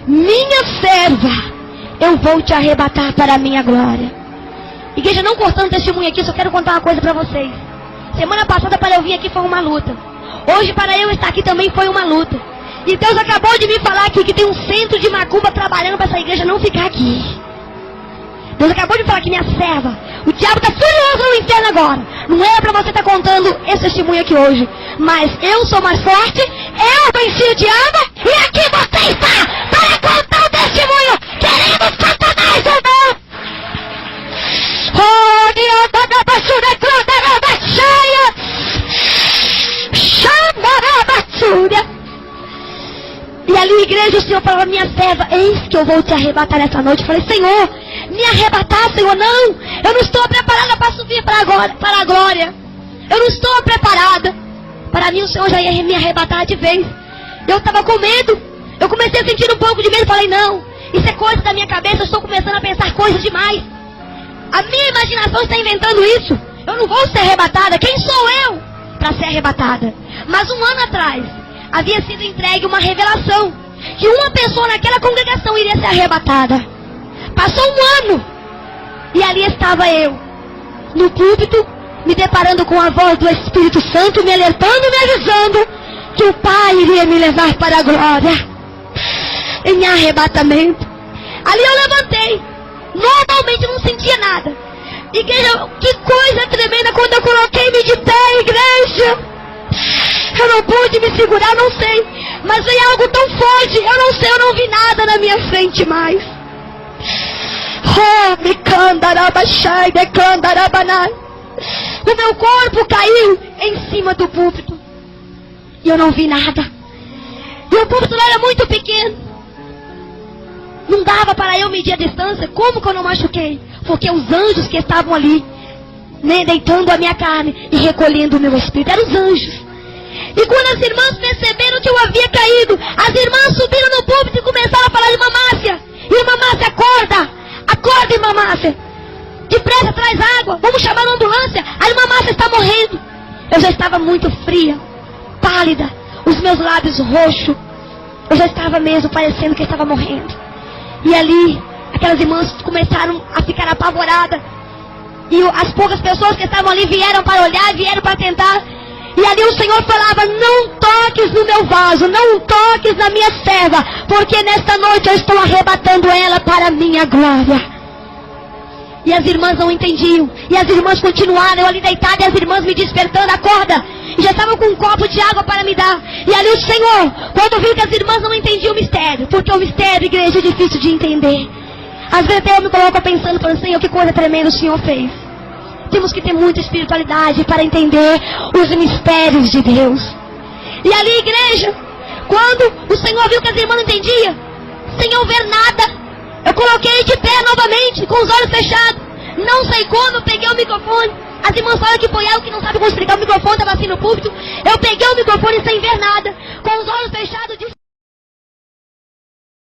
Minha serva, eu vou te arrebatar para a minha glória. Igreja, não cortando testemunho aqui, só quero contar uma coisa para vocês. Semana passada para eu vir aqui foi uma luta. Hoje para eu estar aqui também foi uma luta. E Deus acabou de me falar aqui que tem um centro de macumba trabalhando para essa igreja não ficar aqui. Deus acabou de falar que minha serva, o diabo está furioso no inferno agora. Não era para você estar contando esse testemunho aqui hoje. Mas eu sou mais forte, eu venci o diabo e aqui você está para contar o testemunho. Queremos Satanás ou não? E ali, igreja, o Senhor falou a minha serva: eis que eu vou te arrebatar essa noite. Eu falei: Senhor, me arrebatar, Senhor? Não, eu não estou preparada para subir para a glória. Eu não estou preparada. Para mim o Senhor já ia me arrebatar de vez. Eu estava com medo. Eu comecei a sentir um pouco de medo. Falei: não, isso é coisa da minha cabeça. Eu estou começando a pensar coisas demais. A minha imaginação está inventando isso. Eu não vou ser arrebatada. Quem sou eu para ser arrebatada? Mas um ano atrás havia sido entregue uma revelação que uma pessoa naquela congregação iria ser arrebatada. Passou um ano e ali estava eu no púlpito, me deparando com a voz do Espírito Santo, me alertando, me avisando que o Pai iria me levar para a glória em arrebatamento. Ali eu levantei. Normalmente não sentia nada. Igreja, que coisa tremenda quando eu coloquei-me de pé, igreja. Eu não pude me segurar, não sei. Mas veio algo tão forte, eu não sei, eu não vi nada na minha frente mais. Oh, me candarabachai, me candarabanai. O meu corpo caiu em cima do púlpito. E eu não vi nada. E o púlpito era muito pequeno. Não dava para eu medir a distância. Como que eu não machuquei? Porque os anjos que estavam ali, né, deitando a minha carne e recolhendo o meu espírito, eram os anjos. E quando as irmãs perceberam que eu havia caído, as irmãs subiram no púlpito e começaram a falar: irmã Márcia, irmã Márcia, acorda, acorda, irmã Márcia, depressa, traz água, vamos chamar uma ambulância, a irmã Márcia está morrendo. Eu já estava muito fria, pálida, os meus lábios roxos, eu já estava mesmo parecendo que eu estava morrendo. E ali, aquelas irmãs começaram a ficar apavoradas. E as poucas pessoas que estavam ali vieram para olhar, vieram para tentar. E ali o Senhor falava: não toques no meu vaso, não toques na minha serva, porque nesta noite eu estou arrebatando ela para a minha glória. E as irmãs não entendiam. E as irmãs continuaram ali deitadas, e as irmãs me despertando: acorda. E já estavam com um copo de água para me dar. E ali o Senhor, quando viu que as irmãs não entendiam o mistério, porque o mistério, igreja, é difícil de entender. Às vezes eu me coloco pensando, falando: Senhor, que coisa tremenda o Senhor fez. Temos que ter muita espiritualidade para entender os mistérios de Deus. E ali, igreja, quando o Senhor viu que as irmãs não entendiam, sem eu ver nada, eu coloquei de pé novamente, com os olhos fechados. Não sei como, eu peguei o microfone. As irmãs falam que foi algo que não sabe como explicar. O microfone estava assim no púlpito. Eu peguei o microfone sem ver nada, com os olhos fechados, disse